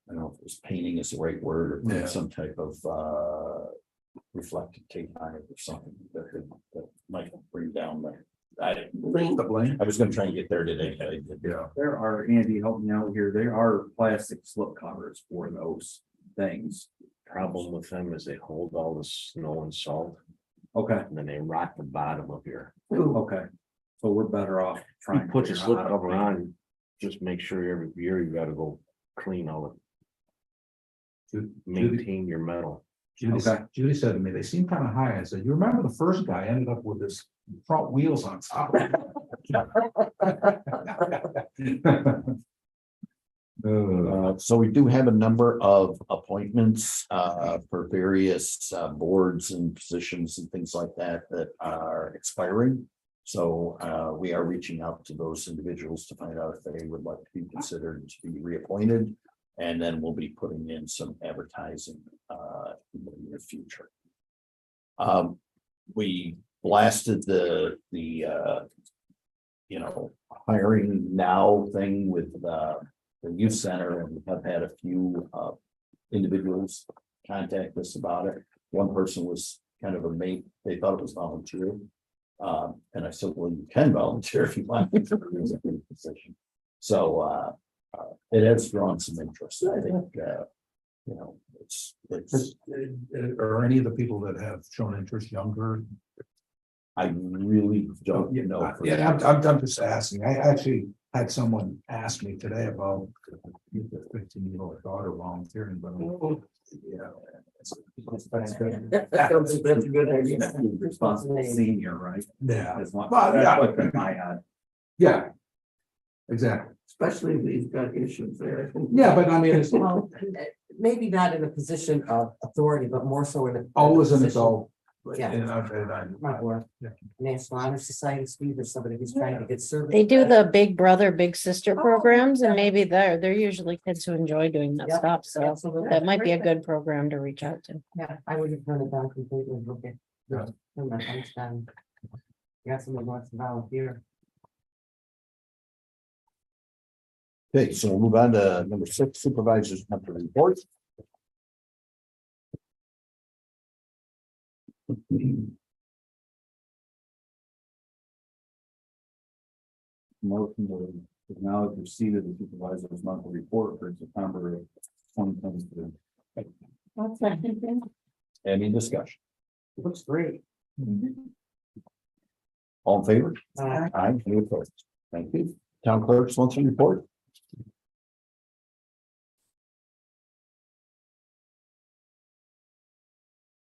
don't know if it was painting is the right word, or putting Yeah. some type of, reflective tape on it or something that might bring down the, Link. The blame. I was gonna try and get there today. But I didn't. Yeah. There are, Andy, help me out here. There are plastic slip covers for those things. Problem with them is they hold all the snow and salt, Okay, and then they rot the bottom of your. Ooh, okay. So we're better off You trying. to put your figure slip out how to cover paint. on, just make sure every year you gotta go clean all it, Judy, maintain your metal. Okay. Judy said to me, they seem kind of high. I said, you remember the first guy ended up with his front wheels on top. So we do have a number of appointments for various boards and positions and things like that that are expiring. So we are reaching out to those individuals to find out if they would like to be considered to be reappointed. And then we'll be putting in some advertising in the near future. We blasted the hiring now thing with the youth center, and have had a few individuals contact us about it. One person was kind of a mate, they thought it was volunteer. And I said, well, you can volunteer if you want to do the position. So it has drawn some interest. I think it's Are any of the people that have shown interest younger? I really don't know. Yeah, I'm just asking. I actually had someone ask me today about the 15-year-old daughter volunteering, but yeah. That's good. That's a good idea. Responsible senior, right? Yeah, That's what, Well, yeah. that's what in my head. yeah. Exactly. Especially if we've got issues there. Yeah, but I mean, it's well, maybe not in a position of authority, but more so in a. always an position- adult. Yeah. And Might work. Yeah. National Honor Society speed or somebody who's trying to get service. They do the big brother, big sister programs, and maybe they're usually kids who enjoy doing that Yep, stuff, so absolutely. that might be a good program to reach out to. Yeah, I wouldn't turn it down completely, okay. Yeah. I understand. Yeah, someone wants to volunteer. Okay, so we'll move on to number 6, supervisors monthly report. motion to acknowledge receipt of the supervisor's monthly report for September 2023. I'll second that. Any discussion? Looks great. All in favor? Uh, Aye, any opposed? Thank you. Town clerk's monthly report.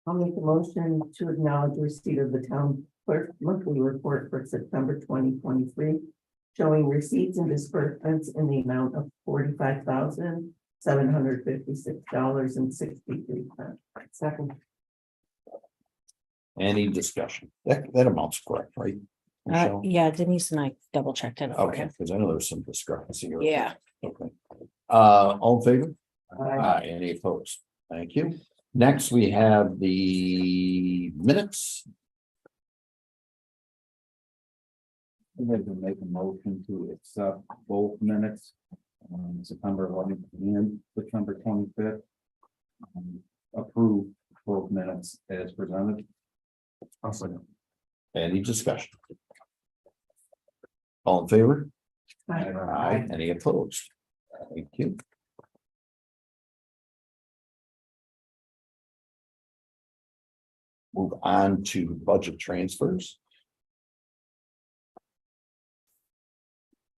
I'll make a motion to acknowledge receipt of the town clerk monthly report for September 2023, showing receipts and disbursements in the amount of $45,756.63. Second. Any discussion? That amount's correct, right? Michelle? Yeah, Denise and I double checked it. for Okay, you. because I know there's some discrepancy here. Yeah. Okay. All in favor? Aye, any opposed? Thank you. Next, we have the minutes. I'd like to make a motion to accept both minutes, September 11th and September 25th. Approve both minutes as presented. I'll second. Any discussion? All in favor? Aye. Aye, any opposed? Thank you. Move on to budget transfers.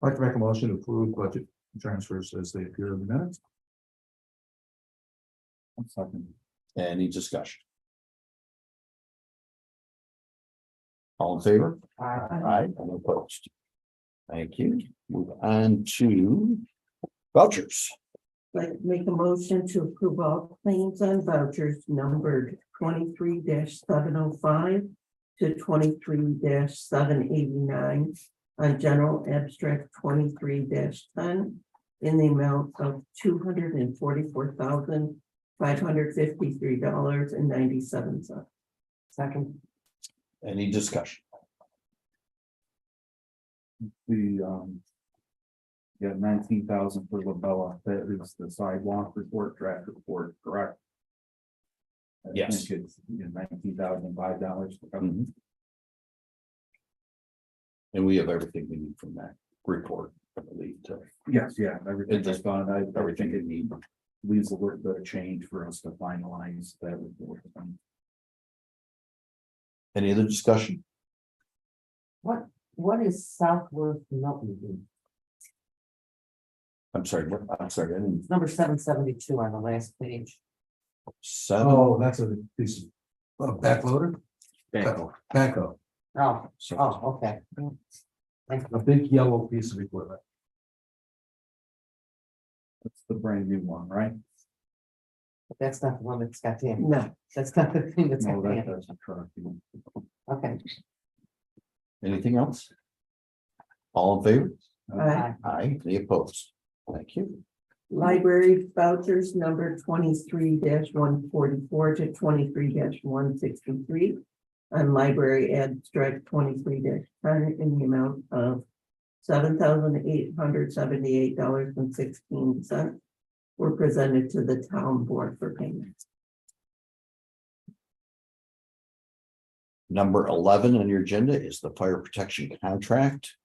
I'd like to make a motion to approve budget transfers as they appear in the minutes. Second. Any discussion? All in favor? Aye, and opposed. Thank you. Move on to vouchers. Like to make a motion to approve all claims on vouchers numbered 23-705 to 23-789 on general abstract 23-10 in the amount of $244,553.97. Second. Any discussion? Got 19,000 for Labella. That is the sidewalk report, draft report, correct? I Yes. think it's $19,005. Mhm. And we have everything we need from that report, I believe, to Yes, yeah, everything just- is done. everything Everything we need. leaves a little bit of change for us to finalize that report. Any other discussion? What is Southworth Milton? I'm sorry, I didn't. Number 772 on the last page. Seven. Oh, that's a piece of backloader, backhoe, Oh, So- okay. Thank you. a big yellow piece of equipment. That's the brand new one, right? But that's not the one that's got damaged. No, That's not the thing that's No, got that, damaged. that's a truck. Okay. Anything else? All in favor? Aye. Aye, any opposed? Thank you. library vouchers number 23-144 to 23-163 on library abstract 23-10 in the amount of $7,878.16 were presented to the town board for payment. Number 11 on your agenda is the fire protection contract.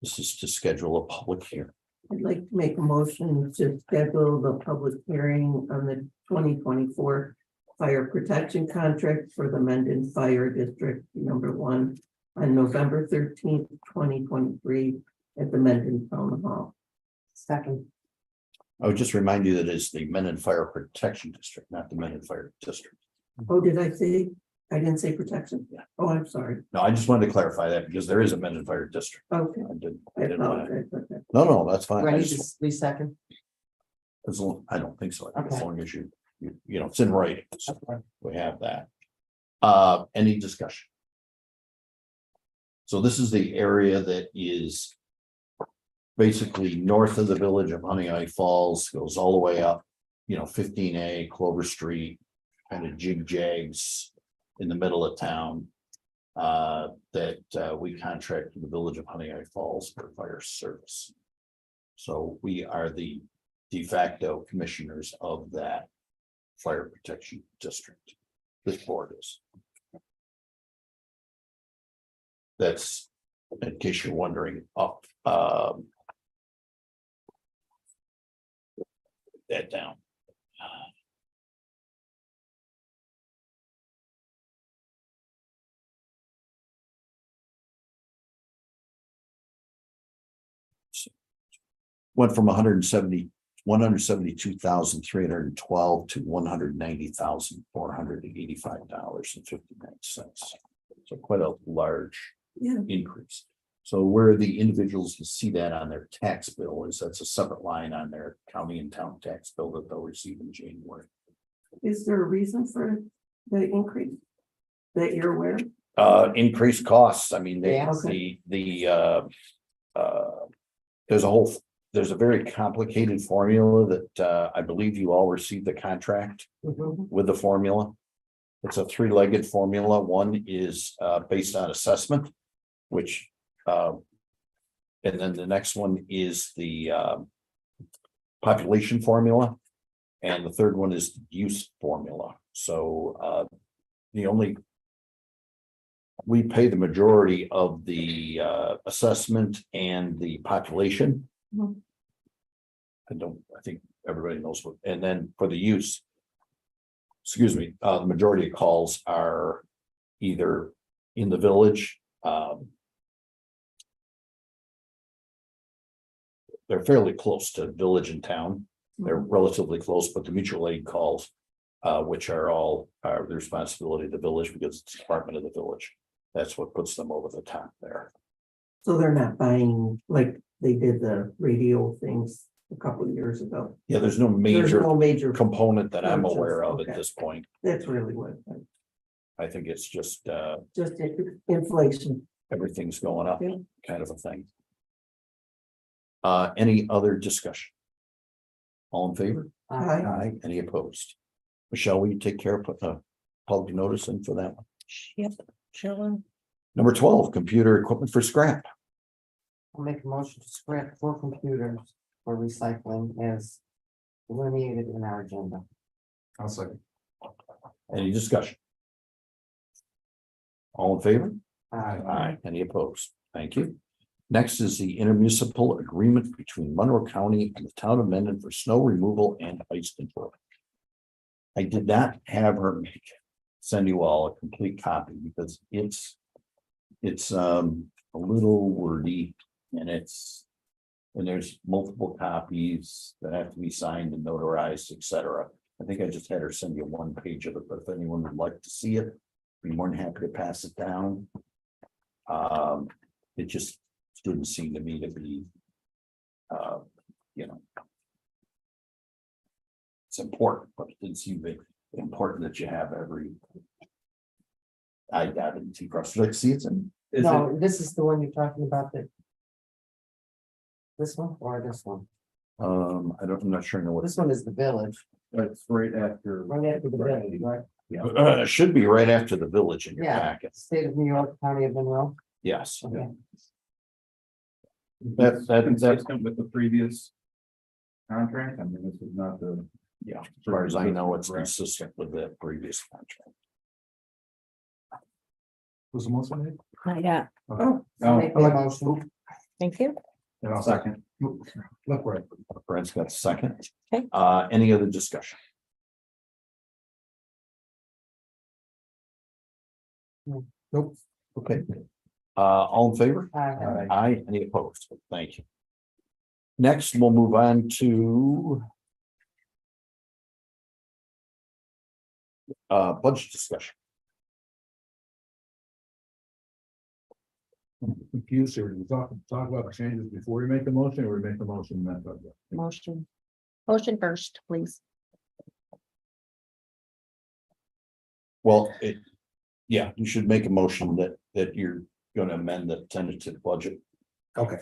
This is to schedule a public hearing. I'd like to make a motion to schedule the public hearing on the 2024 fire protection contract for the Mendon Fire District number 1 on November 13th, 2023 at the Mendon Town Hall. Second. I would just remind you that it's the Mendon Fire Protection District, not the Mendon Fire District. Oh, did I say? I didn't say protection? Yeah. Oh, I'm sorry. No, I just wanted to clarify that because there is a Mendon Fire District. Okay, I didn't I want to. apologize for that. No, that's fine. Do I I need just- to second? I don't think so. I think as Okay. long as you know, it's in writing. So Okay. we have that. Any discussion? So this is the area that is basically north of the village of Honey Eye Falls, goes all the way up, 15A Clover Street, kind of jig jags in the middle of town. That we contract with the village of Honey Eye Falls for fire service. So we are the de facto commissioners of that fire protection district. This board is. That's in case you're wondering, up, that down. Went from 172,312 to $190,485.59. So quite a large Yeah. increase. So where the individuals can see that on their tax bill is that's a separate line on their county and town tax bill that they'll receive in January. Is there a reason for the increase that you're aware? Increased costs, I mean, Yeah. there's a very complicated formula that, I believe you all received the contract with the formula. It's a three-legged formula. One is, based on assessment, which, and then the next one is the, population formula. And the third one is use formula. So, we pay the majority of the assessment and the population. Mhm. I think everybody knows what, and then for the use. Excuse me, the majority of calls are either in the village. They're fairly close to village and town. They're relatively close, but the mutual aid calls, which are the responsibility of the village because it's Department of the Village. That's what puts them over the top there. So they're not buying, like they did the radio things a couple of years ago. Yeah, there's no There's no major, component that I'm Purchase, aware of okay. at this point. that's really what, I think it's just just inflation. everything's going up, Yeah. kind of a thing. Any other discussion? All in favor? Aye. Aye. Any opposed? Michelle, will you take care of putting a public notice in for that one? Yep, sure. Number 12, computer equipment for scrap. I'll make a motion to scrap 4 computers for recycling as delineated in our agenda. I'll second. Any discussion? All in favor? Aye. Any opposed? Thank you. Next is the intermunicipal agreement between Monroe County and the town of Mendon for snow removal and ice control. I did not have her send you all a complete copy because it's a little wordy and there's multiple copies that have to be signed and notarized, etc. I think I just had her send you one page of it, but if anyone would like to see it, be more than happy to pass it down. It just didn't seem to me to be, it's important, but it didn't seem to be important that you have every I got it. T cross. Should I see it? No, this is the one you're talking about that. This one or this one? I'm not sure I know what This one is the village, That's right after. right after the village, right? it should be right after the village in your Yeah. packet. State of New York, County of Monroe. Yes. Okay. That's Consistent with the previous contract, I mean, this is not the. yeah, as far as I know, it's consistent with the previous contract. Was the motion made? Not yet. I'll Oh, make the motion. Thank you. And I'll second. Look right. Brent's got a second. Okay. Any other discussion? Nope. Okay. All in favor? Aye. Aye, any opposed? Thank you. Next, we'll move on to budget discussion. Confused here. We talk about the changes before we make the motion or we make the motion and then. vote? Motion. Motion first, please. Well, yeah, you should make a motion that you're gonna amend the tentative budget. Okay.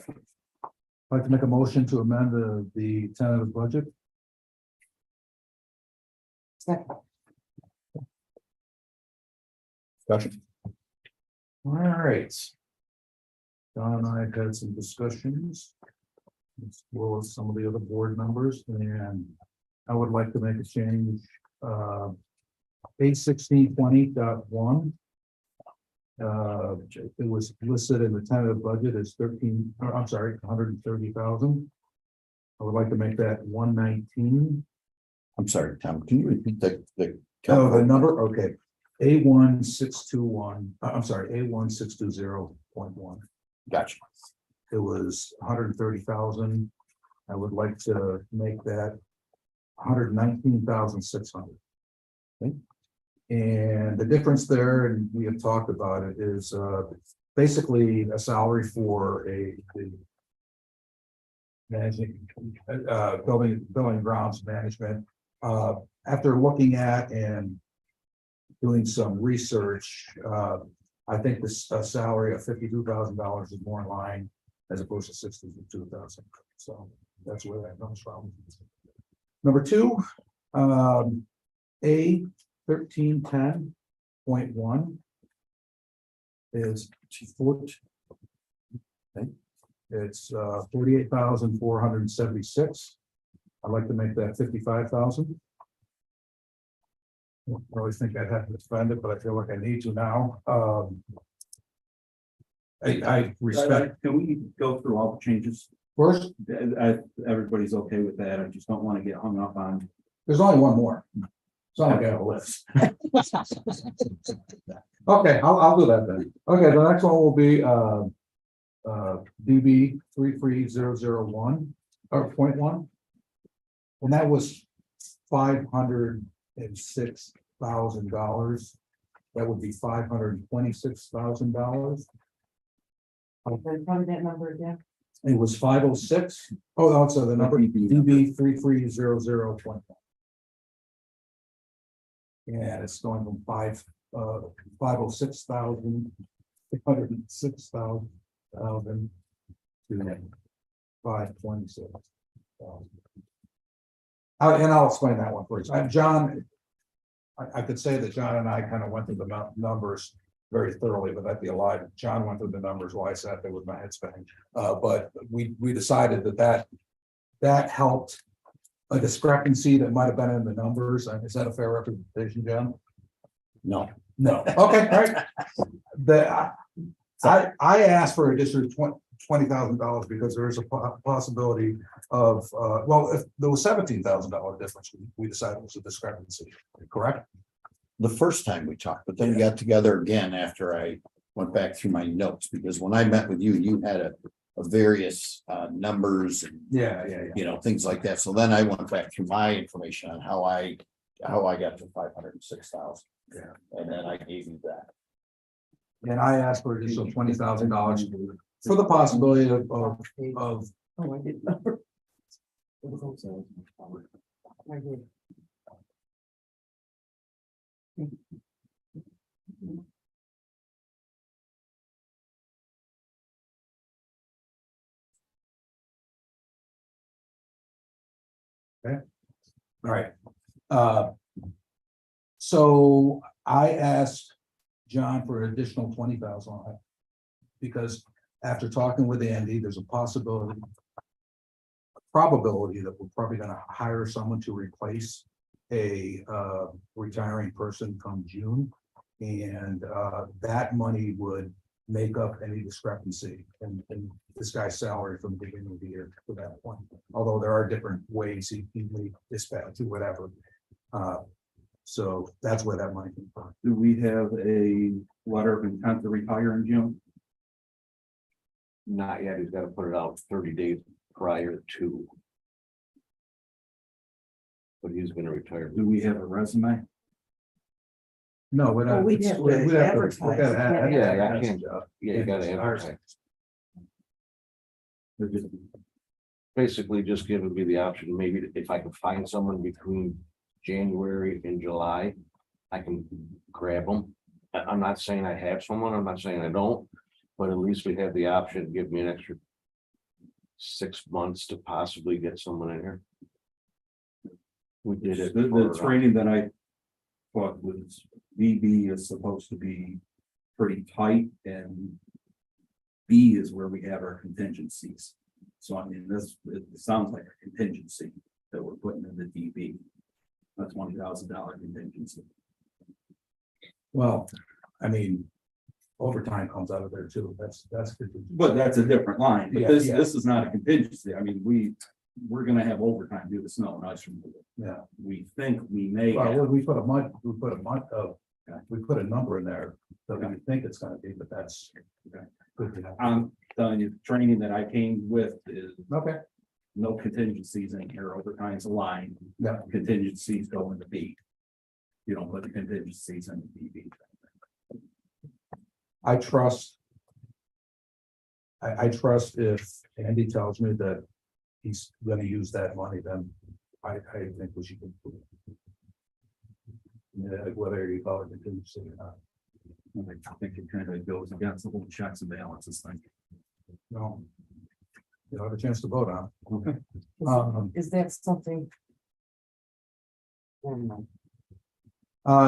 I'd like to make a motion to amend the tentative budget. Second. Discussion. All right. Don and I have had some discussions. As well as some of the other board members, and I would like to make a change. 81620.1. It was listed in the tentative budget as 130,000. I would like to make that 119. I'm sorry, Tom, can you repeat the? Oh, the number, okay. A1621, I'm sorry, A1620.1. Gotcha. It was 130,000. I would like to make that 119,600. Okay. And the difference there, and we have talked about it, is basically a salary for a managing building grounds management. After looking at and doing some research, I think this salary of $52,000 is more in line as opposed to 62,000. So that's where that comes from. Number two, A1310.1 is it's 48,476. I'd like to make that 55,000. I always think I'd have to spend it, but I feel like I need to now. I respect. Can we go through all the changes? First, Everybody's okay with that. I just don't want to get hung up on. there's only one more. It's not like I have a list. Okay, I'll do that then. Okay, the next one will be DB 33001 or 0.1. And that was $506,000. That would be $526,000. Run that number again. It was 506. Oh, also the number DB 3300.1. Yeah, it's going from 506,000 to 526,000 to 526,000. And I'll explain that one first. John, I could say that John and I kind of went through the numbers very thoroughly, but that'd be a lie. John went through the numbers while I sat there with my head spinning. But we decided that helped a discrepancy that might have been in the numbers. Is that a fair representation, John? No. No. Okay, all right. I asked for additional $20,000 because there is a possibility of, if there was $17,000 difference, we decided it was a discrepancy, correct? The first time we talked, but then we got together again after I went back through my notes, because when I met with you, you had a various numbers and, Yeah. you know, things like that. So then I went back through my information on how I got to 506,000. Yeah. And then I gave you that. And I asked for additional $20,000 for the possibility of Oh, I didn't know. I did. All right. So I asked John for an additional 20,000 on it. Because after talking with Andy, there's a probability that we're probably gonna hire someone to replace a retiring person come June. And that money would make up any discrepancy in this guy's salary from the beginning of the year to that point. Although there are different ways he may dispatch to whatever. So that's where that money came from. Do we have a letter of intent to retire in June? Not yet, he's gotta put it out 30 days prior to. But he's gonna retire. Do we have a resume? No, we're not. We'd have to we'd have to- advertise. we gotta add- Yeah, add- I can't- Yeah, you gotta advertise. Or just- Basically just giving me the option, maybe if I can find someone between January and July, I can grab them. I'm not saying I have someone, I'm not saying I don't, but at least we have the option, to give me an extra 6 months to possibly get someone in here. We did it. The for, training that I thought was VB is supposed to be pretty tight, and B is where we have our contingencies. So I mean, it sounds like a contingency that we're putting in the DB. That's $20,000 contingency. Well, I mean, overtime comes out of there too. That's good. But that's a different line, but Yeah, this, yeah. this is not a contingency, I mean, we're gonna have overtime due to snow and ice removal. Yeah. We think we may Well, have, we put a we put a number in there that we think it's gonna be, but that's. Good to know. I'm telling you, the training that I came with is Okay, no contingencies in here, overtime's a line. Yeah. Contingencies go in the B. You don't put the contingencies in the BB. I trust. I trust if Andy tells me that he's gonna use that money, then I think we should. Yeah, whether you call it contingency or not. I think it kind of goes against the whole checks and balances thing. No. You'll have a chance to vote on. Okay. Is that something? Never mind.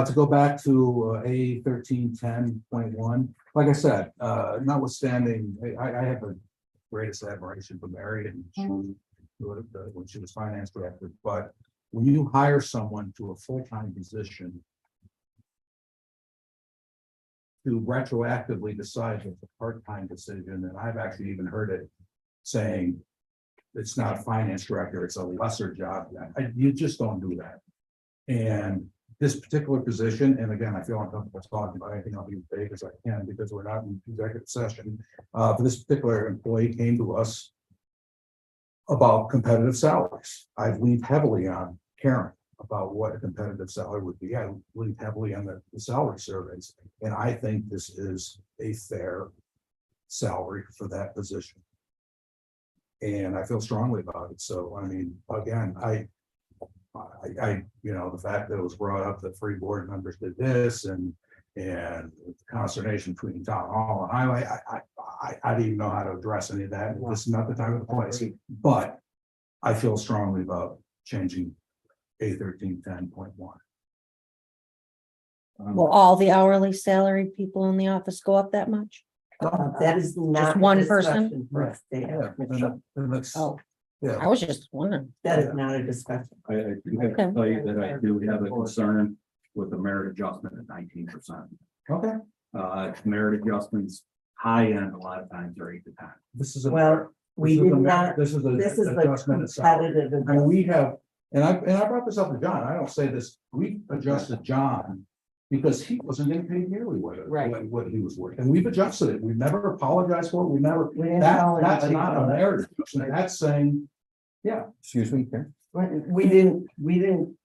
To go back to A 1310.1, like I said, notwithstanding, I have the greatest admiration for Mary and she when she was finance director, but when you hire someone to a full-time position to retroactively decide it's a part-time decision, and I've actually even heard it saying it's not a finance director, it's a lesser job. You just don't do that. And this particular position, and again, I feel uncomfortable talking about anything, I'll be as vague as I can because we're not in executive session. For this particular employee came to us about competitive salaries. I've leaned heavily on Karen about what a competitive salary would be. I leaned heavily on the salary surveys, and I think this is a fair salary for that position. And I feel strongly about it. So, I mean, again, I, you know, the fact that it was brought up that 3 board members did this and consternation between town hall and highway, I didn't even know how to address any of that. This is not the time or the place, but I feel strongly about changing A 1310.1. Will all the hourly salary people in the office go up that much? That is not. one a person? discussion for us to have, Michelle. And that's, Oh, yeah, I was just wondering. That is not a discussion. I do have to tell you that I do have a concern with the merit adjustment at 19%. okay, Merit adjustments, high end, a lot of times are 8 to 10. this is a. Well, we this is did a- not, This is this is a the adjustment of salary. competitive. And we have, and I brought this up to John, I don't say this, we adjusted John. Because he wasn't getting paid nearly Right. what he was worth, and we've adjusted it, we've never apologized for it, we never, We didn't tell that's anybody not a about it. merit adjustment, that's saying. Yeah, Excuse me, Karen? We didn't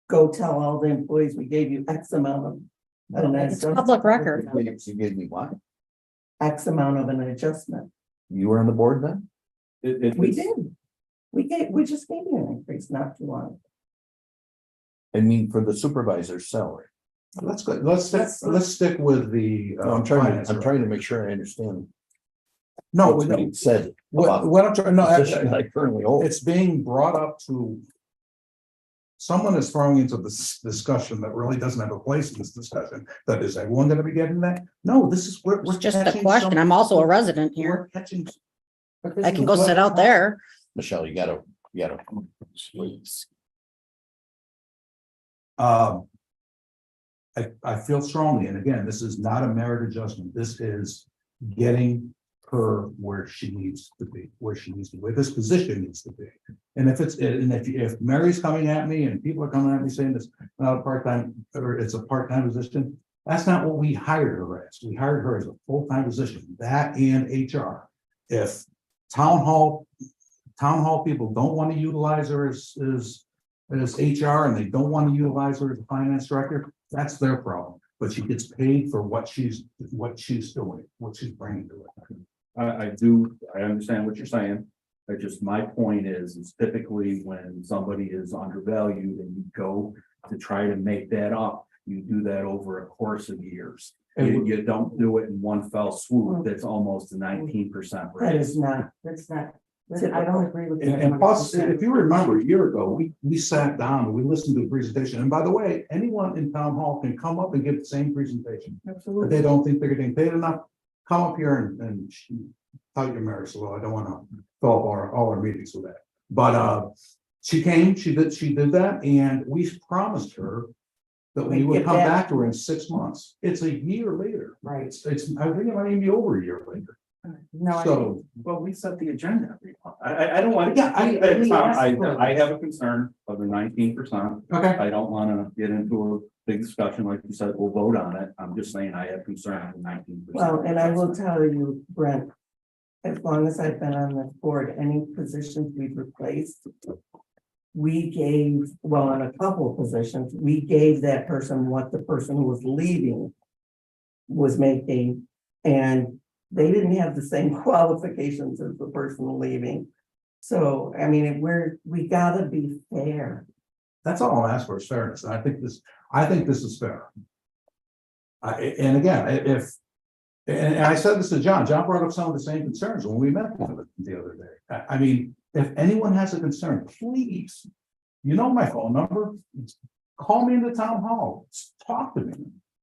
go tell all the employees, we gave you X amount of. an It's adjustment. public record. You gave me what? X amount of an adjustment. You were on the board then? We did. We just gave you an increase not too long. I mean, for the supervisor's salary. let's go, let's stick with the. No, I'm trying to make sure I understand. No, what's being said. what I'm trying, no, Position actually, I currently hold. it's being brought up to. Someone is throwing into this discussion that really doesn't have a place in this discussion, that is everyone gonna be getting that? No, this is, we're It's just a catching question. some- I'm also a resident here. We're catching. But this I is can go what- sit out there. Michelle, you gotta, please. I feel strongly, and again, this is not a merit adjustment, this is getting her where she needs to be, where this position needs to be. And if Mary's coming at me and people are coming at me saying it's not a part-time, or it's a part-time position, that's not what we hired her as. We hired her as a full-time position, that and HR. If town hall people don't want to utilize her as HR and they don't want to utilize her as a finance director, that's their problem. But she gets paid for what she's doing, what she's bringing to it. I understand what you're saying. My point is typically when somebody is undervalued and you go to try to make that up, you do that over a course of years. You don't do it in one fell swoop. That's almost a 19% That raise. is not. That's not, I don't agree with. And plus, if you remember a year ago, we sat down and we listened to a presentation. And by the way, anyone in town hall can come up and give the same presentation. If Absolutely. they don't think they're getting paid enough, come up here and tell your Mary, so I don't want to fill up all our meetings with that. But she came, she did that, and we promised her that we would Get come back. back to her in 6 months. It's a year later. Right. It's, I think it might even be over a year later. No, I So, Well, we set the agenda. I don't want, Yeah, we asked for I have a concern of the 19%. okay, I don't wanna get into a big discussion, like you said, we'll vote on it. I'm just saying I have concern of the 19%. Well, and I will tell you, Brent, as long as I've been on this board, any positions we've replaced, we gave, well, on a couple of positions, we gave that person what the person who was leaving was making, and they didn't have the same qualifications as the person leaving. So, I mean, we gotta be fair. that's all I'm asking for is fairness. And I think this is fair. And again, and I said this to John brought up some of the same concerns when we met the other day. I mean, if anyone has a concern, please, you know my phone number, call me in the town hall, talk to me.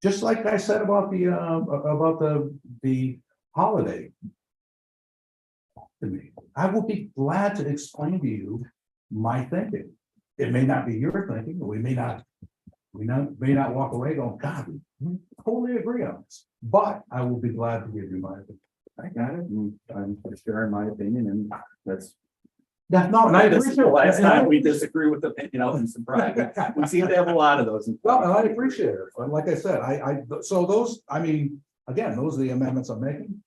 Just like I said about the holiday. Talk to me. I will be glad to explain to you my thinking. It may not be your thinking, or we may not walk away going, God, we totally agree on this, but I will be glad to give you my opinion. I got it. And I'm sharing my opinion and that's. Yeah, no, and I This is appreciate the last it. time we disagree with the, in sobriety. We seem to have a lot of those. Well, and I appreciate it. And like I said, so those, I mean, again, those are the amendments I'm making.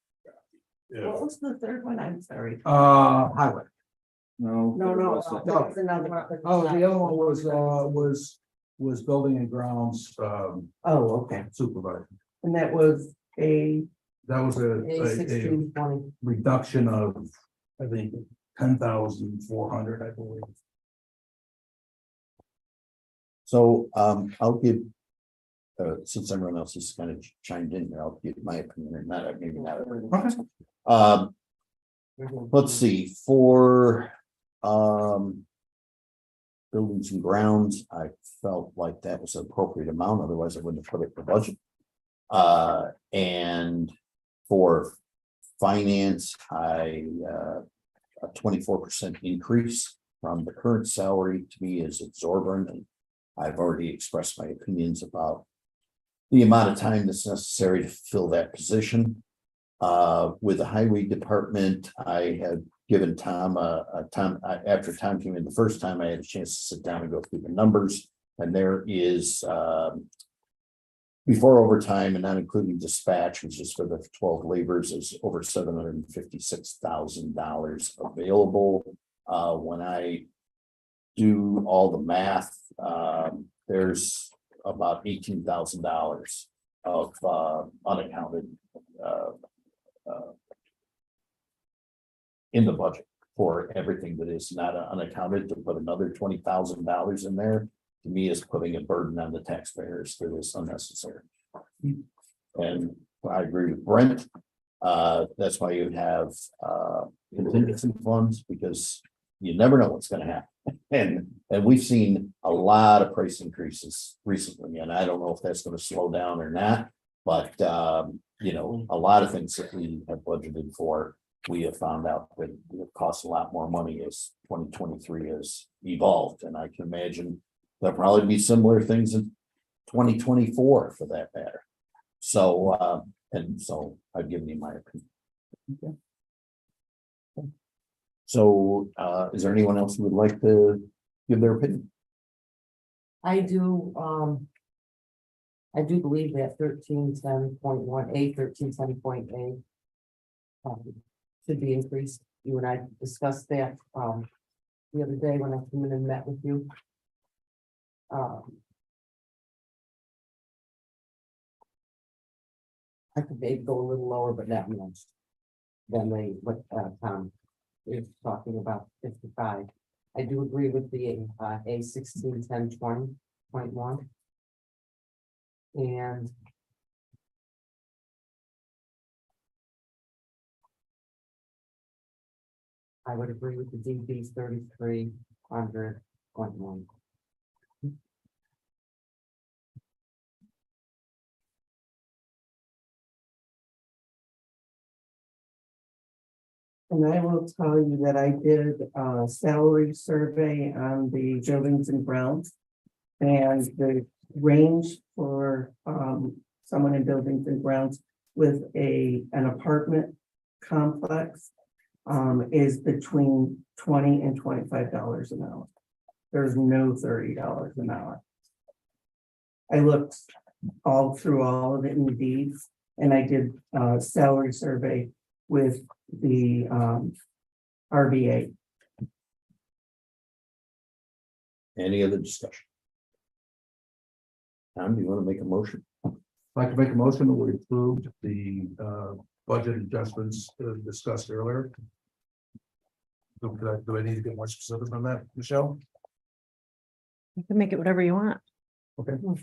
What was the third one? I'm sorry. Highway. No. No, that was another one. Oh, the other one was building and grounds, Oh, okay. supervisor. And that was That was A a 1620. reduction of, I think, 10,400, I believe. So, I'll give, since everyone else has kind of chimed in here, I'll give my opinion, or not, maybe not. Okay. Um, let's see, for, buildings and grounds, I felt like that was an appropriate amount, otherwise I wouldn't have put it in the budget. And for finance, a 24% increase from the current salary to me is exorbitant, and I've already expressed my opinions about the amount of time that's necessary to fill that position. With the highway department, I had given Tom a time, after Tom came in the first time, I had a chance to sit down and go through the numbers, and there is, before overtime and not including dispatch, which is for the 12 laborers, is over $756,000 available. When I do all the math, there's about $18,000 of unaccounted in the budget for everything that is not unaccounted. To put another $20,000 in there, to me, is putting a burden on the taxpayers that is unnecessary. And I agree with Brent. That's why you have contingency funds, because you never know what's gonna happen. And we've seen a lot of price increases recently, and I don't know if that's gonna slow down or not. But you know, a lot of things that we have budgeted for, we have found out that it costs a lot more money as 2023 has evolved, and I can imagine there'll probably be similar things in 2024 for that matter. So, and so I've given you my opinion. Okay. So, is there anyone else who would like to give their opinion? I do believe that 1310.1A, 1310.A. Should be increased. You and I discussed that the other day when I came in and met with you. I could maybe go a little lower, but not much. Than what Tom is talking about, 55. I do agree with the A 1610.20.1. And I would agree with the DB 3300.1. And I will tell you that I did a salary survey on the buildings and grounds. And the range for, someone in buildings and grounds with an apartment complex, is between $20 and $25 an hour. There's no $30 an hour. I looked through all of it in Deeds, and I did a salary survey with the RBA. Any other discussion? Tom, do you want to make a motion? I'd like to make a motion that we approved the budget adjustments discussed earlier. Do I need to get more specific on that, Michelle? You can make it whatever you want. Okay. Let me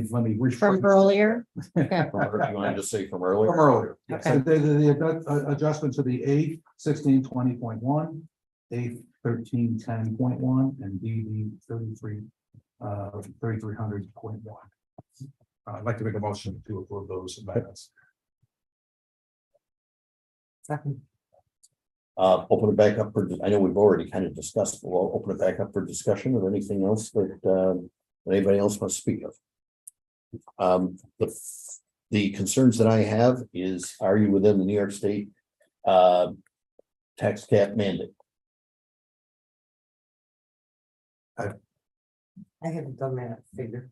From rephrase. earlier. Yeah. Or do you want to just say from earlier? From earlier. Yes. Okay. The adjustment to the A 1620.1, A 1310.1, and DD 3300.1. I'd like to make a motion to approve those amendments. Second. Open it back up for, I know we've already kind of discussed, but we'll open it back up for discussion of anything else that anybody else wants to speak of. The concerns that I have is, are you within the New York State tax cap mandate? I haven't done that figure.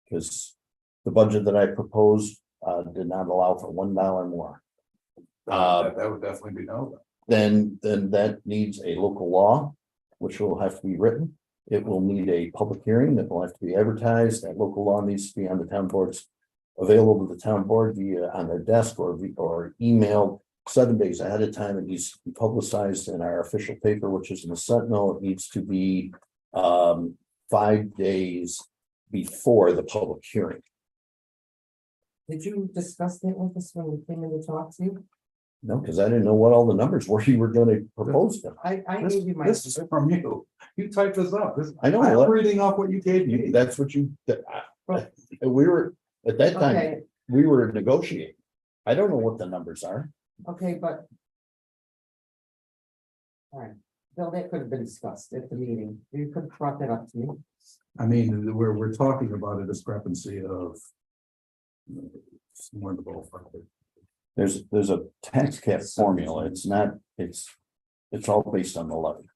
Because the budget that I proposed did not allow for $1 more. That would definitely be no. Then that needs a local law, which will have to be written. It will need a public hearing that will have to be advertised. That local law needs to be on the town boards, available to the town board via on their desk or emailed 7 days ahead of time. It needs to be publicized in our official paper, which is in the Sentinel. It needs to be 5 days before the public hearing. Did you discuss that with us when we came in to talk to you? No, because I didn't know what all the numbers were you were going to propose them. I This gave you my. this is from you. You typed this up. I know. I'm reading off what you gave me. That's what we were, at that time, Okay, we were negotiating. I don't know what the numbers are. okay, but. All right, Bill, that could have been discussed at the meeting. You could have brought that up to me. I mean, we're talking about a discrepancy of. Somewhere in the ballpark. There's a tax cap formula. It's not, it's all based on the levy.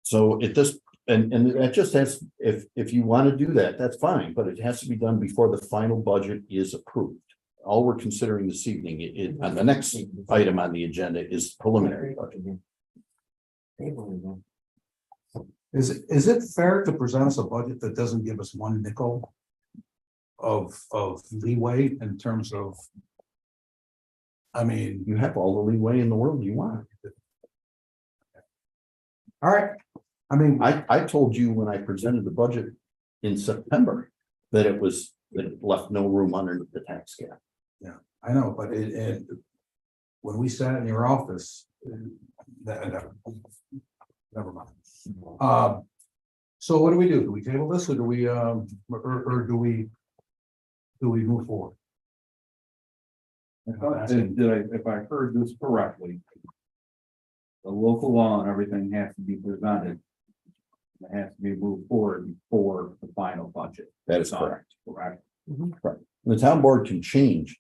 So it just, and it just has, if you want to do that, that's fine, but it has to be done before the final budget is approved. All we're considering this evening, on the next item on the agenda is preliminary budget. Is it fair to present us a budget that doesn't give us one nickel? Of leeway in terms of. I mean, You have all the leeway in the world you want. all right, I mean, I told you when I presented the budget in September that it left no room underneath the tax cap. I know, but when we sat in your office, never mind. So what do we do? Do we table this or do we, or do we move forward? If I heard this correctly. The local law and everything has to be presented. It has to be moved forward before the final budget. That is correct. Correct. The town board can change.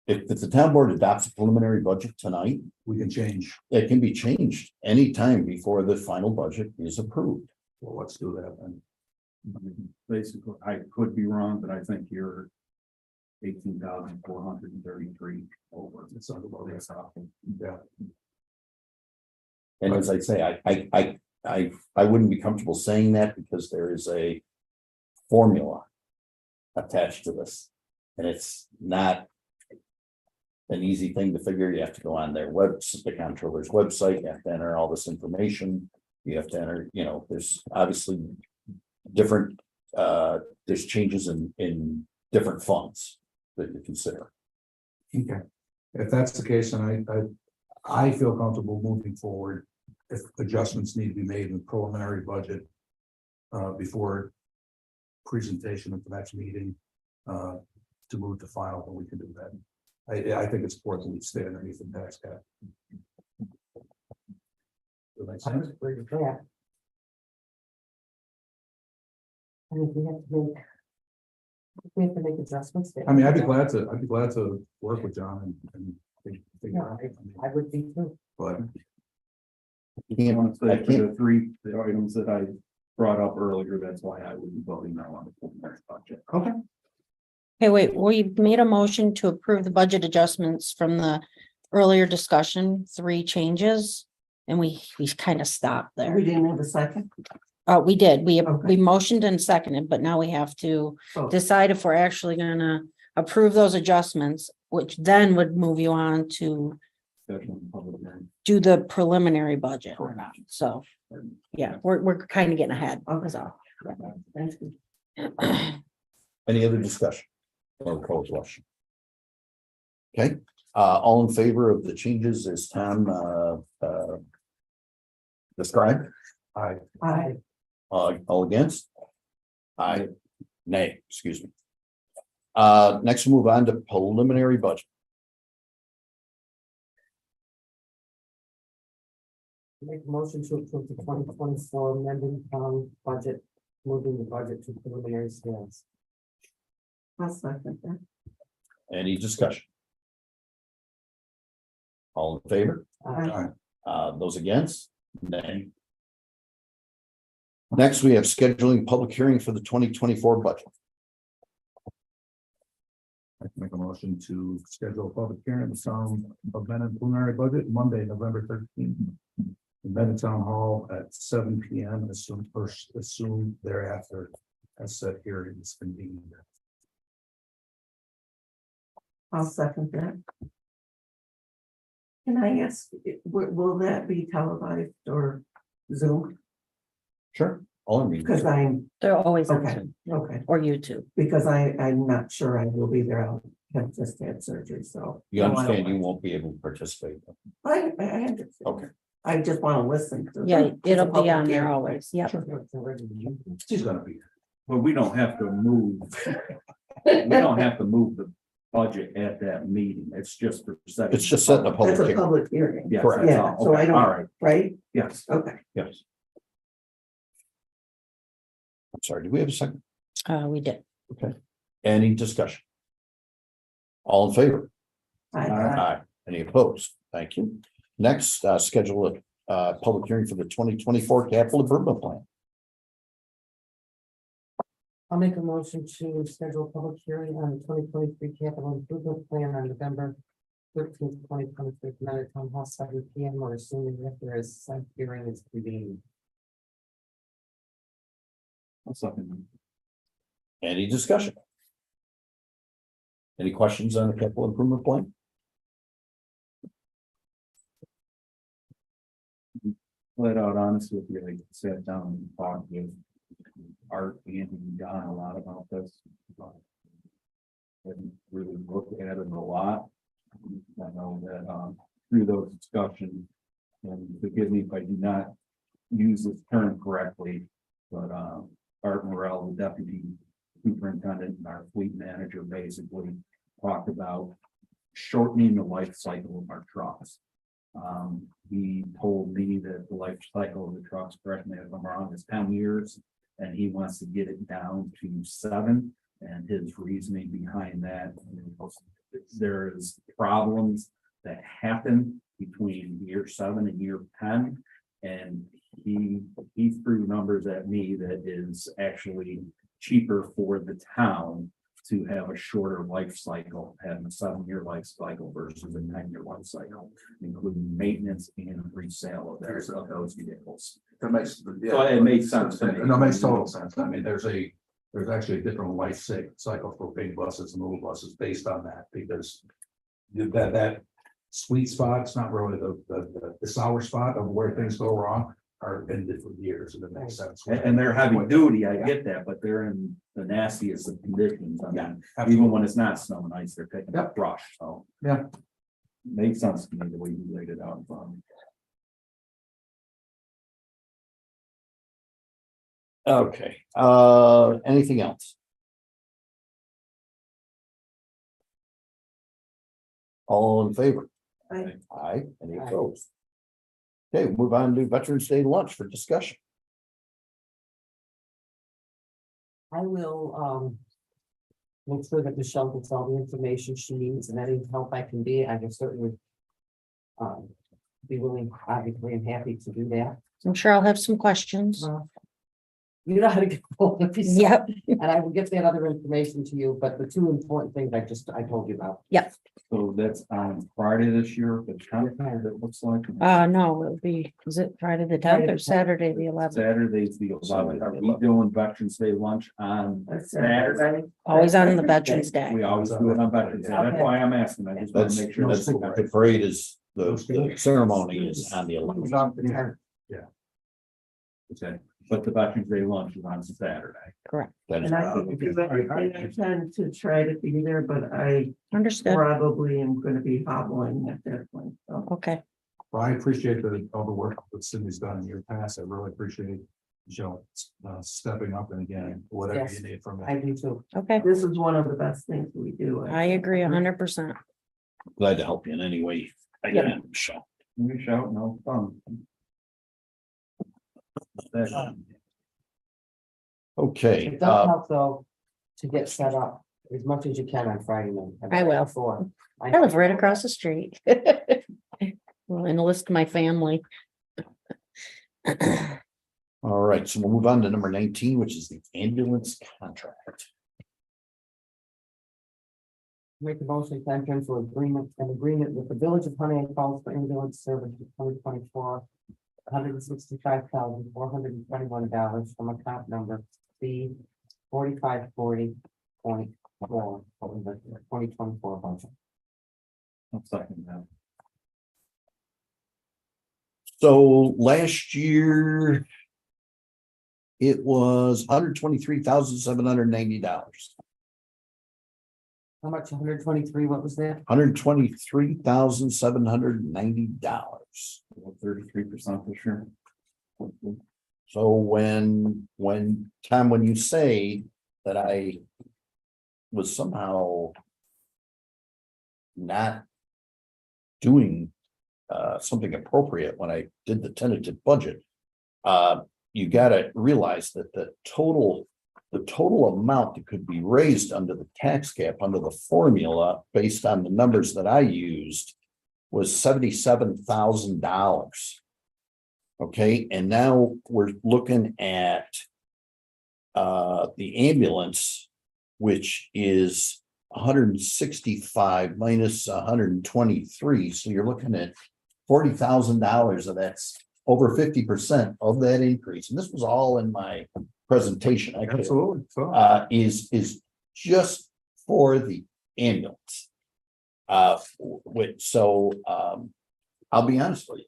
If the town board adopts a preliminary budget tonight, We can change. it can be changed anytime before the final budget is approved. Well, let's do that then. Basically, I could be wrong, but I think you're 18,433 over. It's not about this. Yeah, And as I say, I wouldn't be comfortable saying that because there is a formula attached to this. And it's not an easy thing to figure. You have to go on their the comptroller's website, you have to enter all this information. You have to enter, there's obviously different, there's changes in different funds that you consider. okay. If that's the case, then I feel comfortable moving forward. If adjustments need to be made in the preliminary budget. Before presentation at the next meeting. To move to final, then we can do that. I think it's important we stay underneath the tax cap. That makes I sense. would agree with that. And if we have to make adjustments. there. I mean, I'd be glad to work with John and figure out. I would be too. But I want to say I for can't- the items that I brought up earlier, that's why I would be voting no on the preliminary budget. okay, Okay, wait, we made a motion to approve the budget adjustments from the earlier discussion, 3 changes. And we kind of stopped We there. didn't have a second. We did, we Okay. motioned and seconded, but now we have to Oh. decide if we're actually gonna approve those adjustments, which then would move you on to Schedule the public hearing. do the preliminary budget or not. So, yeah, we're kind of getting ahead. So. Thank you. Any other discussion? Or call question? Okay, all in favor of the changes as Tom, described? Aye. All against? Aye, nay, excuse me. Next we'll move on to preliminary budget. Make a motion to approve the 2024 amending budget, moving the budget to preliminary scales. I'll second that. Any discussion? All in favor? Aye. Those against? Nay. Next, we have scheduling public hearing for the 2024 budget. I can make a motion to schedule a public hearing of some amended preliminary budget Monday, November 13th. In Bennett Town Hall at 7 PM, assume thereafter as said hearing is convened. I'll second that. Can I ask, will that be televised or Zoom? Sure. All in Because favor? I'm, They're always on okay, Zoom okay, or YouTube. because I'm not sure I will be there. I'll have just had surgery, so. You No, I don't understand you want- won't be able to participate. I understand. Okay. I just want to listen to. Yeah, the it'll be public on there hearing. always. Yep. She's gonna be here. But we don't have to move. We don't have to move the budget at that meeting. It's just for setting. It's just setting a That's public a hearing. public hearing, Yes, Correct. that's Yeah, all. so I Okay, don't- all right, right? yes. Okay. Yes. I'm sorry, do we have a second? We did. Any discussion? All in favor? Aye. Aye. Any opposed? Thank you. Next, schedule a public hearing for the 2024 capital improvement plan. I'll make a motion to schedule a public hearing on the 2023 capital improvement plan on November 13th, 2023, Bennett Town Hall, 7 PM, or assuming that there is some hearing is convened. I'll second. Any discussion? Any questions on the capital improvement plan? Flat out honest with you, I sat down and talked with Art, Andy, and John a lot about this. And really looked at it a lot. I know that through those discussions, and forgive me if I do not use this term correctly, but Art Morrell, the deputy superintendent and our fleet manager, basically talked about shortening the life cycle of our trucks. He told me that the life cycle of the trucks, correct me if I'm wrong, is 10 years. And he wants to get it down to 7. And his reasoning behind that, there's problems that happen between year 7 and year 10. And he threw numbers at me that is actually cheaper for the town to have a shorter life cycle, having a 7-year life cycle versus a 9-year life cycle, including maintenance and resale of those vehicles. That makes. So it makes sense to me. No, it makes total sense. I mean, there's actually a different life cycle for big buses and little buses based on that, because that sweet spot, it's not really the sour spot of where things go wrong are in different years, and it makes sense. And they're heavy duty, I get that, but they're in the nastiest of conditions. I mean, even when it's not snow and ice, they're picking up brush, so. Yeah. Makes sense to me the way you laid it out. Okay, anything else? All in favor? Aye. Aye, any Aye. opposed? Okay, we'll move on to Veterans Day lunch for discussion. I will, make sure that Michelle gets all the information she needs and any help I can be, I can certainly. Be willing, obviously, and happy to do that. I'm sure I'll have some questions. You know how to get hold of yourself. Yep, And I will get that other information to you, but the two important things I told you about. So that's on Friday this year, the tenth, it looks like. no, it'll be, is it Friday the tenth or Saturday the eleventh? Saturday's the 11th. Are we doing Veterans Day lunch on That's Saturday? Always on the Veterans Day. We always do it on Veterans Day. That's why I'm asking. I just want That's, to make sure. that's, the parade is, the ceremony is on the 11th. Okay, but the Veterans Day lunch is on Saturday. Correct. That is- And I can do everything I can to try to be there, but I Understood. probably am gonna be hobbling at that point, so. Okay, Well, I appreciate all the work that Cindy's done in your past. I really appreciate Michelle stepping up and again, whatever Yes. you need from me. I do too. okay. This is one of the best things we do. I agree 100%. Glad to help you in any way I can, Michelle. We shout, no fun. Okay, It does help though, to get set up as much as you can on Friday night. I will. Before. I live right across the street. Will enlist my family. all right, so we'll move on to number 19, which is the ambulance contract. Make a motion to enter into an agreement with the Village of Honey Falls for ambulance service for 2024. $165,421 from account number C 4540.4 for the 2024 budget. I'll second that. So last year. It was $123,790. How much? 123, what was that? $123,790. 33% this year. So when Tom, when you say that I was somehow not doing something appropriate when I did the tentative budget, you gotta realize that the total amount that could be raised under the tax cap, under the formula, based on the numbers that I used, was $77,000. Okay, and now we're looking at the ambulance, which is 165 minus 123, so you're looking at $40,000 of that's over 50% of that increase, and this was all in my presentation. I could- Absolutely. So, is just for the ambulance. I'll be honest with you.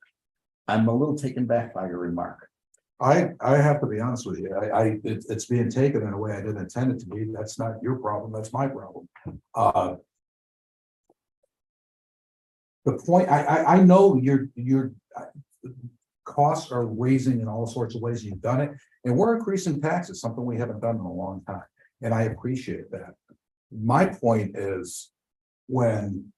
I'm a little taken back by your remark. I have to be honest with you. It's being taken in a way I didn't intend it to be. That's not your problem. That's my problem. The point, I know your costs are raising in all sorts of ways. You've done it, and we're increasing taxes, something we haven't done in a long time. And I appreciate that. My point is when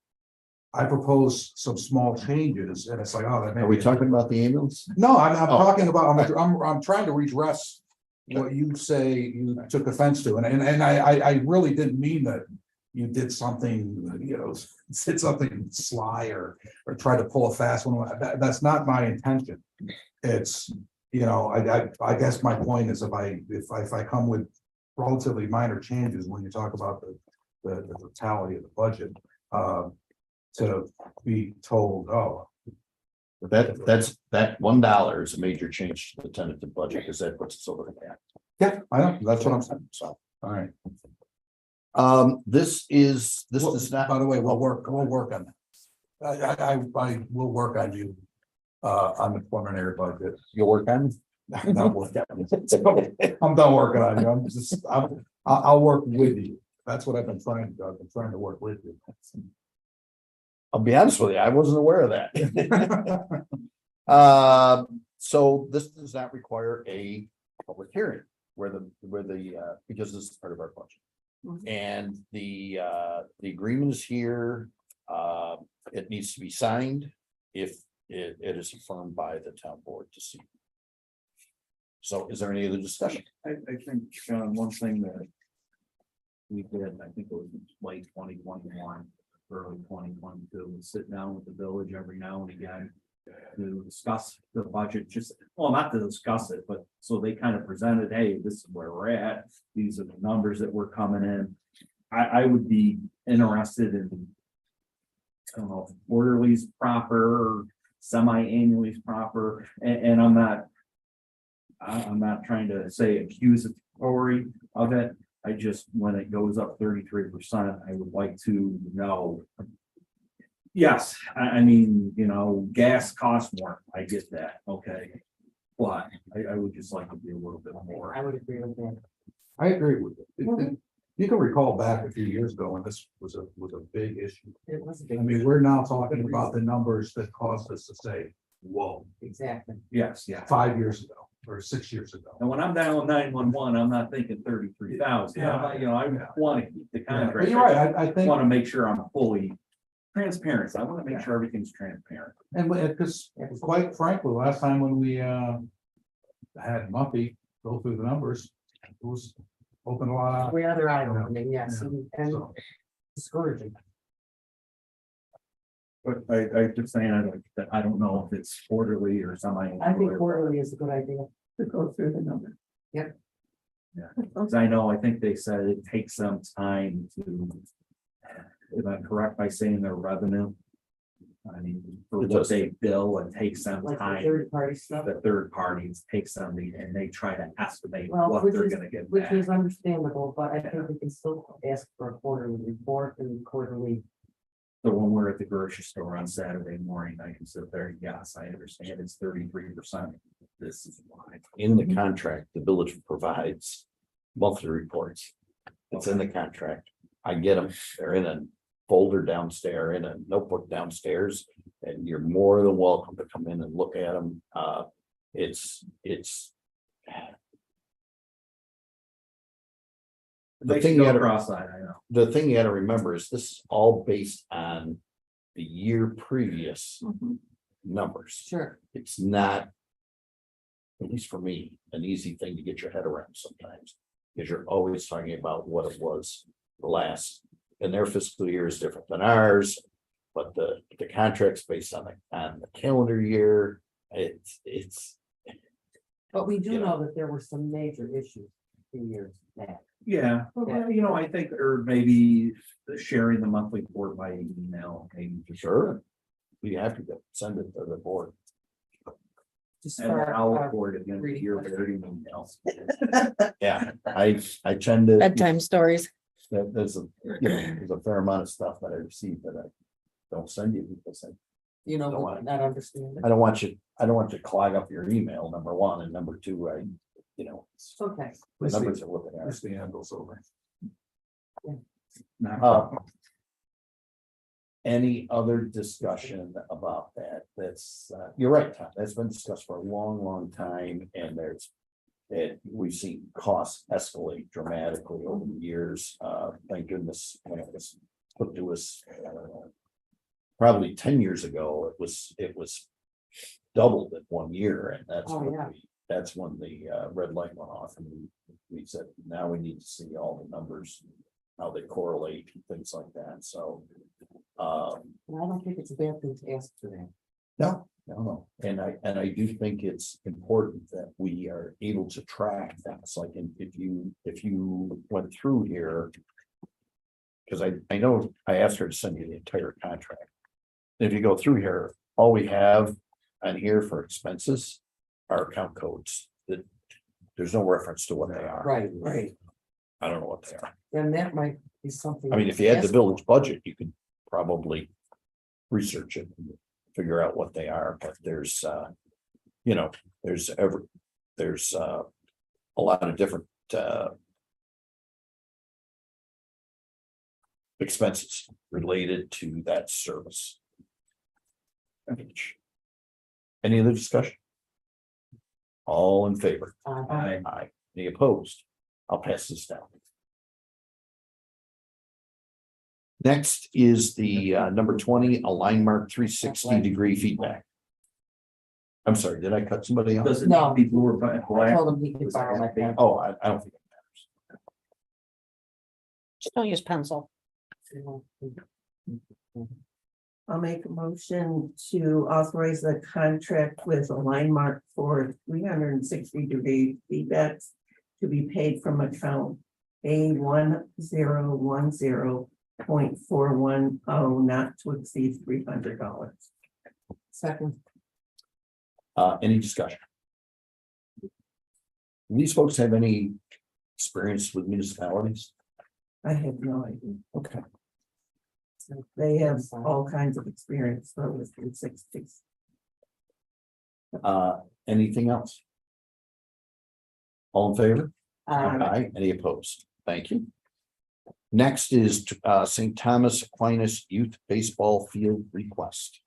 I propose some small changes and it's like, oh, that may Are we be- talking about the ambulance? No, I'm Oh. talking about, I'm trying to redress what you say you took offense to, and I really didn't mean that you did something, said something sly or tried to pull a fast one. That's not my intention. It's, I guess my point is if I come with relatively minor changes when you talk about the totality of the budget, to be told, oh, That $1 is a major change to the tentative budget, because that puts us over the cap. yeah, I know, that's what I'm saying. So, All right. this is not. By the way, we'll work on that. I will work on you on the preliminary budget. You'll work on. I'm not working on it. I'm done working on you. I'll work with you. That's what I've been trying to do. I've been trying to work with you. I'll be honest with you, I wasn't aware of that. So this does not require a public hearing because this is part of our budget. Mhm. And the agreement is here. It needs to be signed. If it is affirmed by the town board to see. So is there any other discussion? I think, Sean, one thing that we did, I think it was late 2021, early 2022, was sit down with the village every now and again to discuss the budget, just, well, not to discuss it, but so they kind of presented, hey, this is where we're at. These are the numbers that we're coming in. I would be interested in, I don't know, if quarterly is proper, or semi-annually is proper, and I'm not trying to say accusatory of it. I just, when it goes up 33%, I would like to know. Yes, I mean, you know, gas costs more. I get that, okay. But I would just like to be a little bit more. I would agree with that. I agree with it. You can recall back a few years ago when this was a big issue. It was a I big, mean, we're now talking about the numbers that caused us to say, whoa, exactly. Yes, yeah. 5 years ago or 6 years ago. And when I'm down 911, I'm not thinking 33,000. Yeah. You know, I want to keep the Yeah, contract. but you're right, I think. Want to make sure I'm fully transparent. I want to make sure everything's transparent. And because quite frankly, last time when we had Muffy go through the numbers, it was open a lot. Every other item, I mean, yes, and So, discouraging. But I just saying, I don't know if it's quarterly or semi. I think quarterly is a good idea. To go through the number. Because I know, I think they said it takes some time to, if I'm correct by saying their revenue. I mean, for It what does. they bill, it takes some Like the time. third party stuff, The third parties take some, and they try to estimate Well, what which they're is- gonna get which back. is understandable, but I think we can still ask for a quarterly report and quarterly. So when we're at the grocery store on Saturday morning, I can sit there, yes, I understand it's 33%. This is why. In the contract, the village provides monthly reports. It's in the contract. I get them. They're in a folder downstairs, in a notebook downstairs, and you're more than welcome to come in and look at them. It's. The Makes thing you you go gotta, cross-eyed, I know. the thing you gotta remember is this is all based on the year previous numbers. Sure. It's not, at least for me, an easy thing to get your head around sometimes. Because you're always talking about what it was the last, and their fiscal year is different than ours. But the contract's based on the calendar year. It's. But we do Yeah. know that there were some major issues a few years back. Yeah, well, you know, I think, or maybe sharing the monthly report by email, maybe. Sure. We have to send it to the board. Just And for I'll our- report it again reading here, pleasure. very emails. Yeah, I tend to. Bedtime stories. There's there's a fair amount of stuff that I receive that I don't send you because You know, Don't want- not understanding. I don't want you to clog up your email, number one, and number two, it's Okay, the numbers are looking at. As the end goes over. Uh, Any other discussion about that? That's, you're right, Tom, that's been discussed for a long, long time, and we've seen costs escalate dramatically over the years. Thank goodness, when it was put to us, probably 10 years ago, it was doubled in 1 year, and that's when the red light went off, and we said, now we need to see all the numbers, how they correlate, and things like that, so. and I don't think it's a bad thing to ask for that. No, and I do think it's important that we are able to track things, like if you went through here. Because I know I asked her to send you the entire contract. If you go through here, all we have on here for expenses are account codes, that there's no reference to what they are. Right, Right. I don't know what they are. and that might be something. I mean, if you had the village budget, you could probably research it and figure out what they are, but there's there's a lot of different expenses related to that service. Any other discussion? All in favor? Aye. Any opposed? I'll pass this down. Next is the number 20, align mark 360 degree feedback. I'm sorry, did I cut somebody off? Does it need to be blue or I black? told him he could borrow my pen. Oh, I don't think. Just don't use pencil. I'll make a motion to authorize the contract with a line mark for 360-degree feedbacks to be paid from account A1010.410, not to exceed $300. Second, Any discussion? Do these folks have any experience with municipalities? I have no idea. Okay. They have all kinds of experience with 360s. Anything else? All in favor? um, Aye. Any opposed? Thank you. Next is St. Thomas Aquinas Youth Baseball Field request.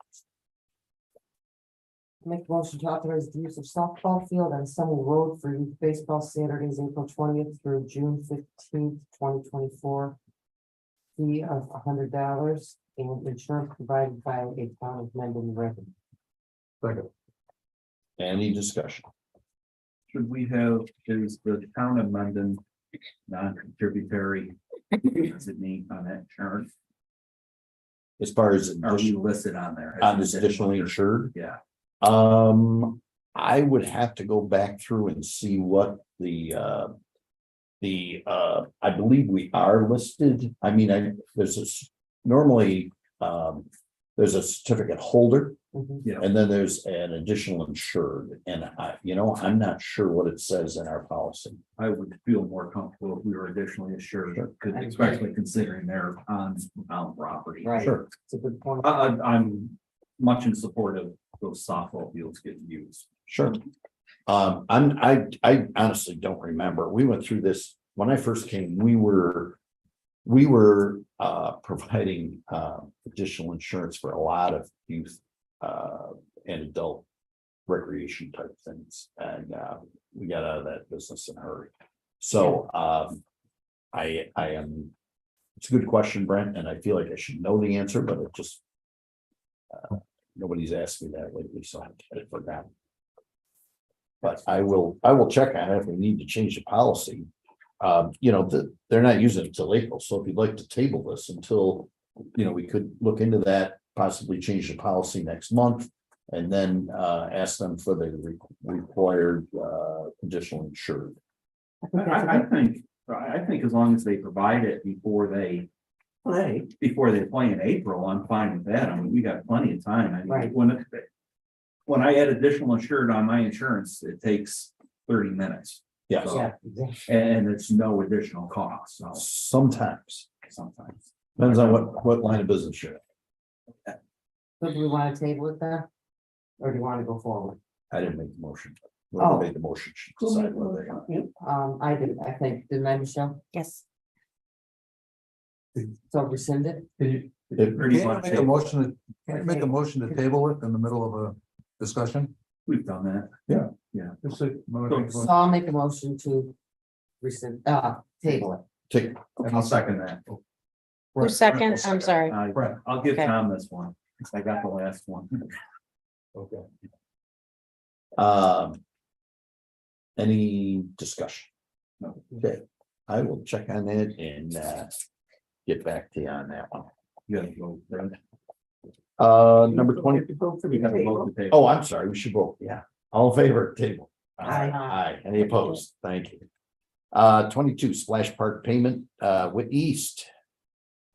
make a motion to authorize the use of softball field on Summer Road for youth baseball Saturdays, April 20th through June 15th, 2024. Fee of $100 and insurance provided by a town of Mendon resident. Second. Any discussion? Should we have, is the town of London non-contributory? Does it need on that chart? As far as Are we listed on there? on this additionally insured? Yeah, I would have to go back through and see what I believe we are listed. I mean, there's normally, there's a certificate holder Mhm. and then there's an additional insured. And I'm not sure what it says in our policy. I would feel more comfortable if we were additionally assured, especially considering they're on town property. Right. Sure. It's a good point. I'm much in support of those softball fields getting used. Sure. I honestly don't remember. We went through this when I first came, we were providing additional insurance for a lot of youth and adult recreation type things. And we got out of that business in a hurry. So I am, it's a good question, Brent, and I feel like I should know the answer, but it just nobody's asked me that lately, so I get it forgotten. But I will check on it if we need to change the policy. They're not using it until April, so if you'd like to table this until, we could look into that, possibly change the policy next month. And then ask them for the required additional insured. I think as long as they provide it before they Play. play in April, I'm fine with that. I mean, we got plenty of time. I mean, Right. when I add additional insured on my insurance, it takes 30 minutes Yes, Yeah, exactly. and it's no additional cost. So sometimes, sometimes. depends on what line of business you're in. So do we want to table it then? Or do you want to go forward? I didn't make the motion. Oh. Whoever made the motion should decide whether they want. I did, I think, didn't I, Michelle? Yes. So rescinded? If- Pretty Can't much you make a motion, can't you make a motion to table it in the middle of a discussion? We've done that. Just like- So I'll make a motion to rescind, table it. Take, And I'll second that. Who's second? I'm sorry. I'll give Okay. Tom this one. I got the last one. Okay. any discussion? No. Okay, I will check on it and get back to you on that one. You gotta go, right? Number 20. We gotta vote to table. Oh, I'm sorry, we should vote, yeah. All in favor, table. Aye. Aye, any opposed? Thank you. 22 Splash Park payment, Whitney East.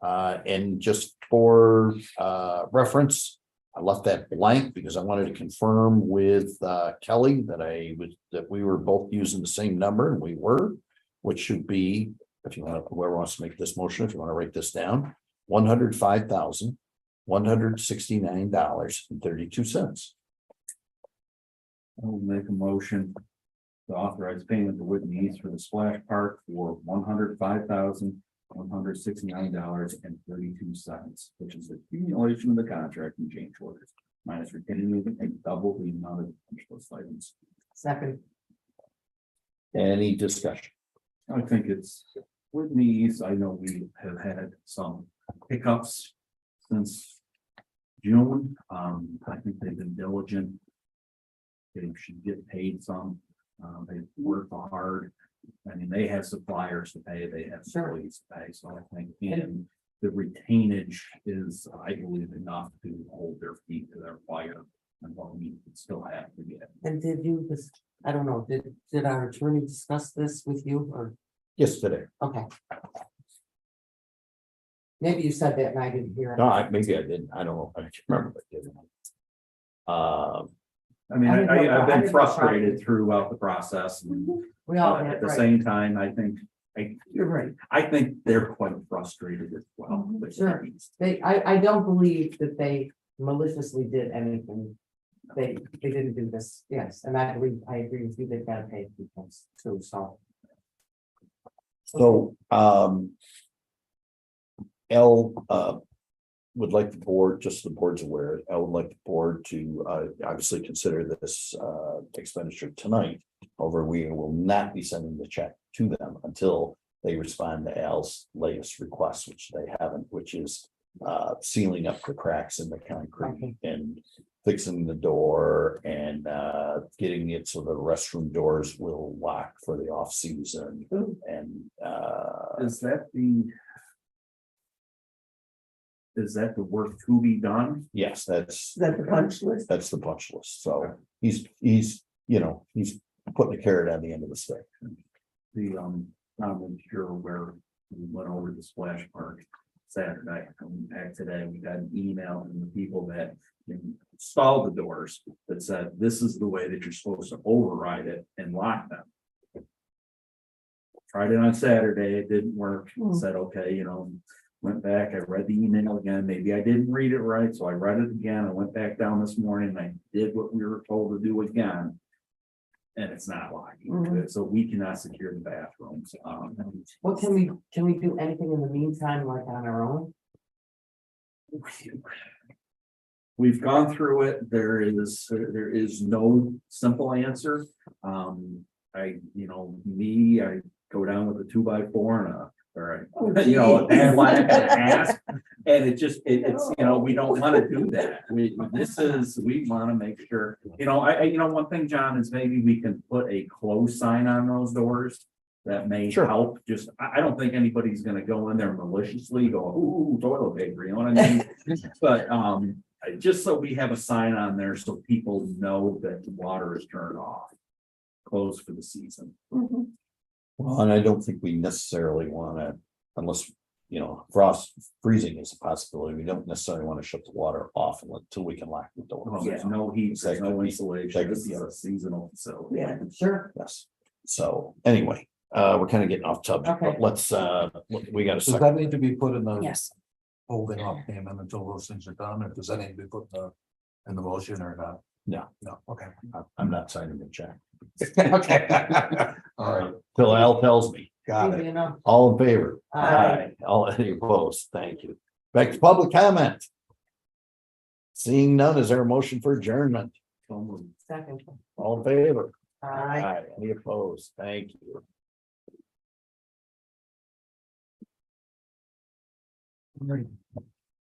And just for reference, I left that blank because I wanted to confirm with Kelly that we were both using the same number, and we were, which should be, if you want, whoever wants to make this motion, if you want to write this down, $105,169.32. I'll make a motion to authorize payment to Whitney East for the splash park for $105,169.32, which is the accumulation of the contract and change orders minus retaining and double the amount of punch items. Second, Any discussion? I think it's Whitney East. I know we have had some hiccups since June. I think they've been diligent. they should get paid some. They work hard. I mean, they have suppliers to pay, they have Sure. employees to pay, so I think, and the retainage is, I believe, enough to hold their feet to their fire. And what we still have to get. And did you, I don't know, did our attorney discuss this with you or, Yesterday, okay. Maybe you said that and I didn't hear it. no, maybe I didn't, I don't know, I can't remember, if I did. I mean, I didn't know- I've I didn't been know frustrated probably. throughout the process. And We all at had, the right. same time, I think, You're right. I think they're quite frustrated as well. with Sure. things. I don't believe that they maliciously did anything. They didn't do this, yes, and I agree with you, they've got to pay people too, so. So, L, would like the board, just so the board's aware, I would like the board to, obviously consider this, expenditure tonight. However, we will not be sending the check to them until they respond to Al's latest request, which they haven't, which is, sealing up the cracks in the concrete and fixing the door and, getting it so the restroom doors will lock for the off season and, Is that the work to be done? yes, that's. Is that the punch list? That's the punch list. So he's, you know, he's putting a carrot on the end of the stick. I'm sure where we went over the splash park Saturday, coming back today, we got an email from the people that installed the doors that said, this is the way that you're supposed to override it and lock them. Tried it on Saturday, it didn't work, said, okay, went back, I read the email again, maybe I didn't read it right, so I read it again, I went back down this morning, and I did what we were told to do again. And it's not locking, so we cannot secure the bathrooms. Well, can we do anything in the meantime, like on our own? We've gone through it, there is no simple answer. I go down with a 2x4 and a padlock and ask, and it's, we don't want to do that. We want to make sure, one thing, John, is maybe we can put a close sign on those doors. That may Sure. help, I don't think anybody's gonna go in there maliciously, go, ooh, toilet paper, you know what I mean? But, just so we have a sign on there so people know that the water is turned off. Closed for the season. Well, and I don't think we necessarily want to, unless, frost freezing is a possibility. We don't necessarily want to shut the water off until we can lock the door. Well, there's no heat, there's no That insulation, could it's be- a seasonal facility. Yeah. Sure. Yes. So anyway, we're kind of getting off subject, but Okay. let's, we got a Does second. that need to be put in the? Yes. Holding off payment until those things are done, or does that need to be put in the motion or not? No. No, okay. I'm not signing the check. Okay. All right, till Al tells me. Got Easy it. enough. All in favor? Aye. All any opposed? Thank you. Back to public comment. Seeing none, is there a motion for adjournment? Second. All in favor? Aye. Any opposed? Thank you.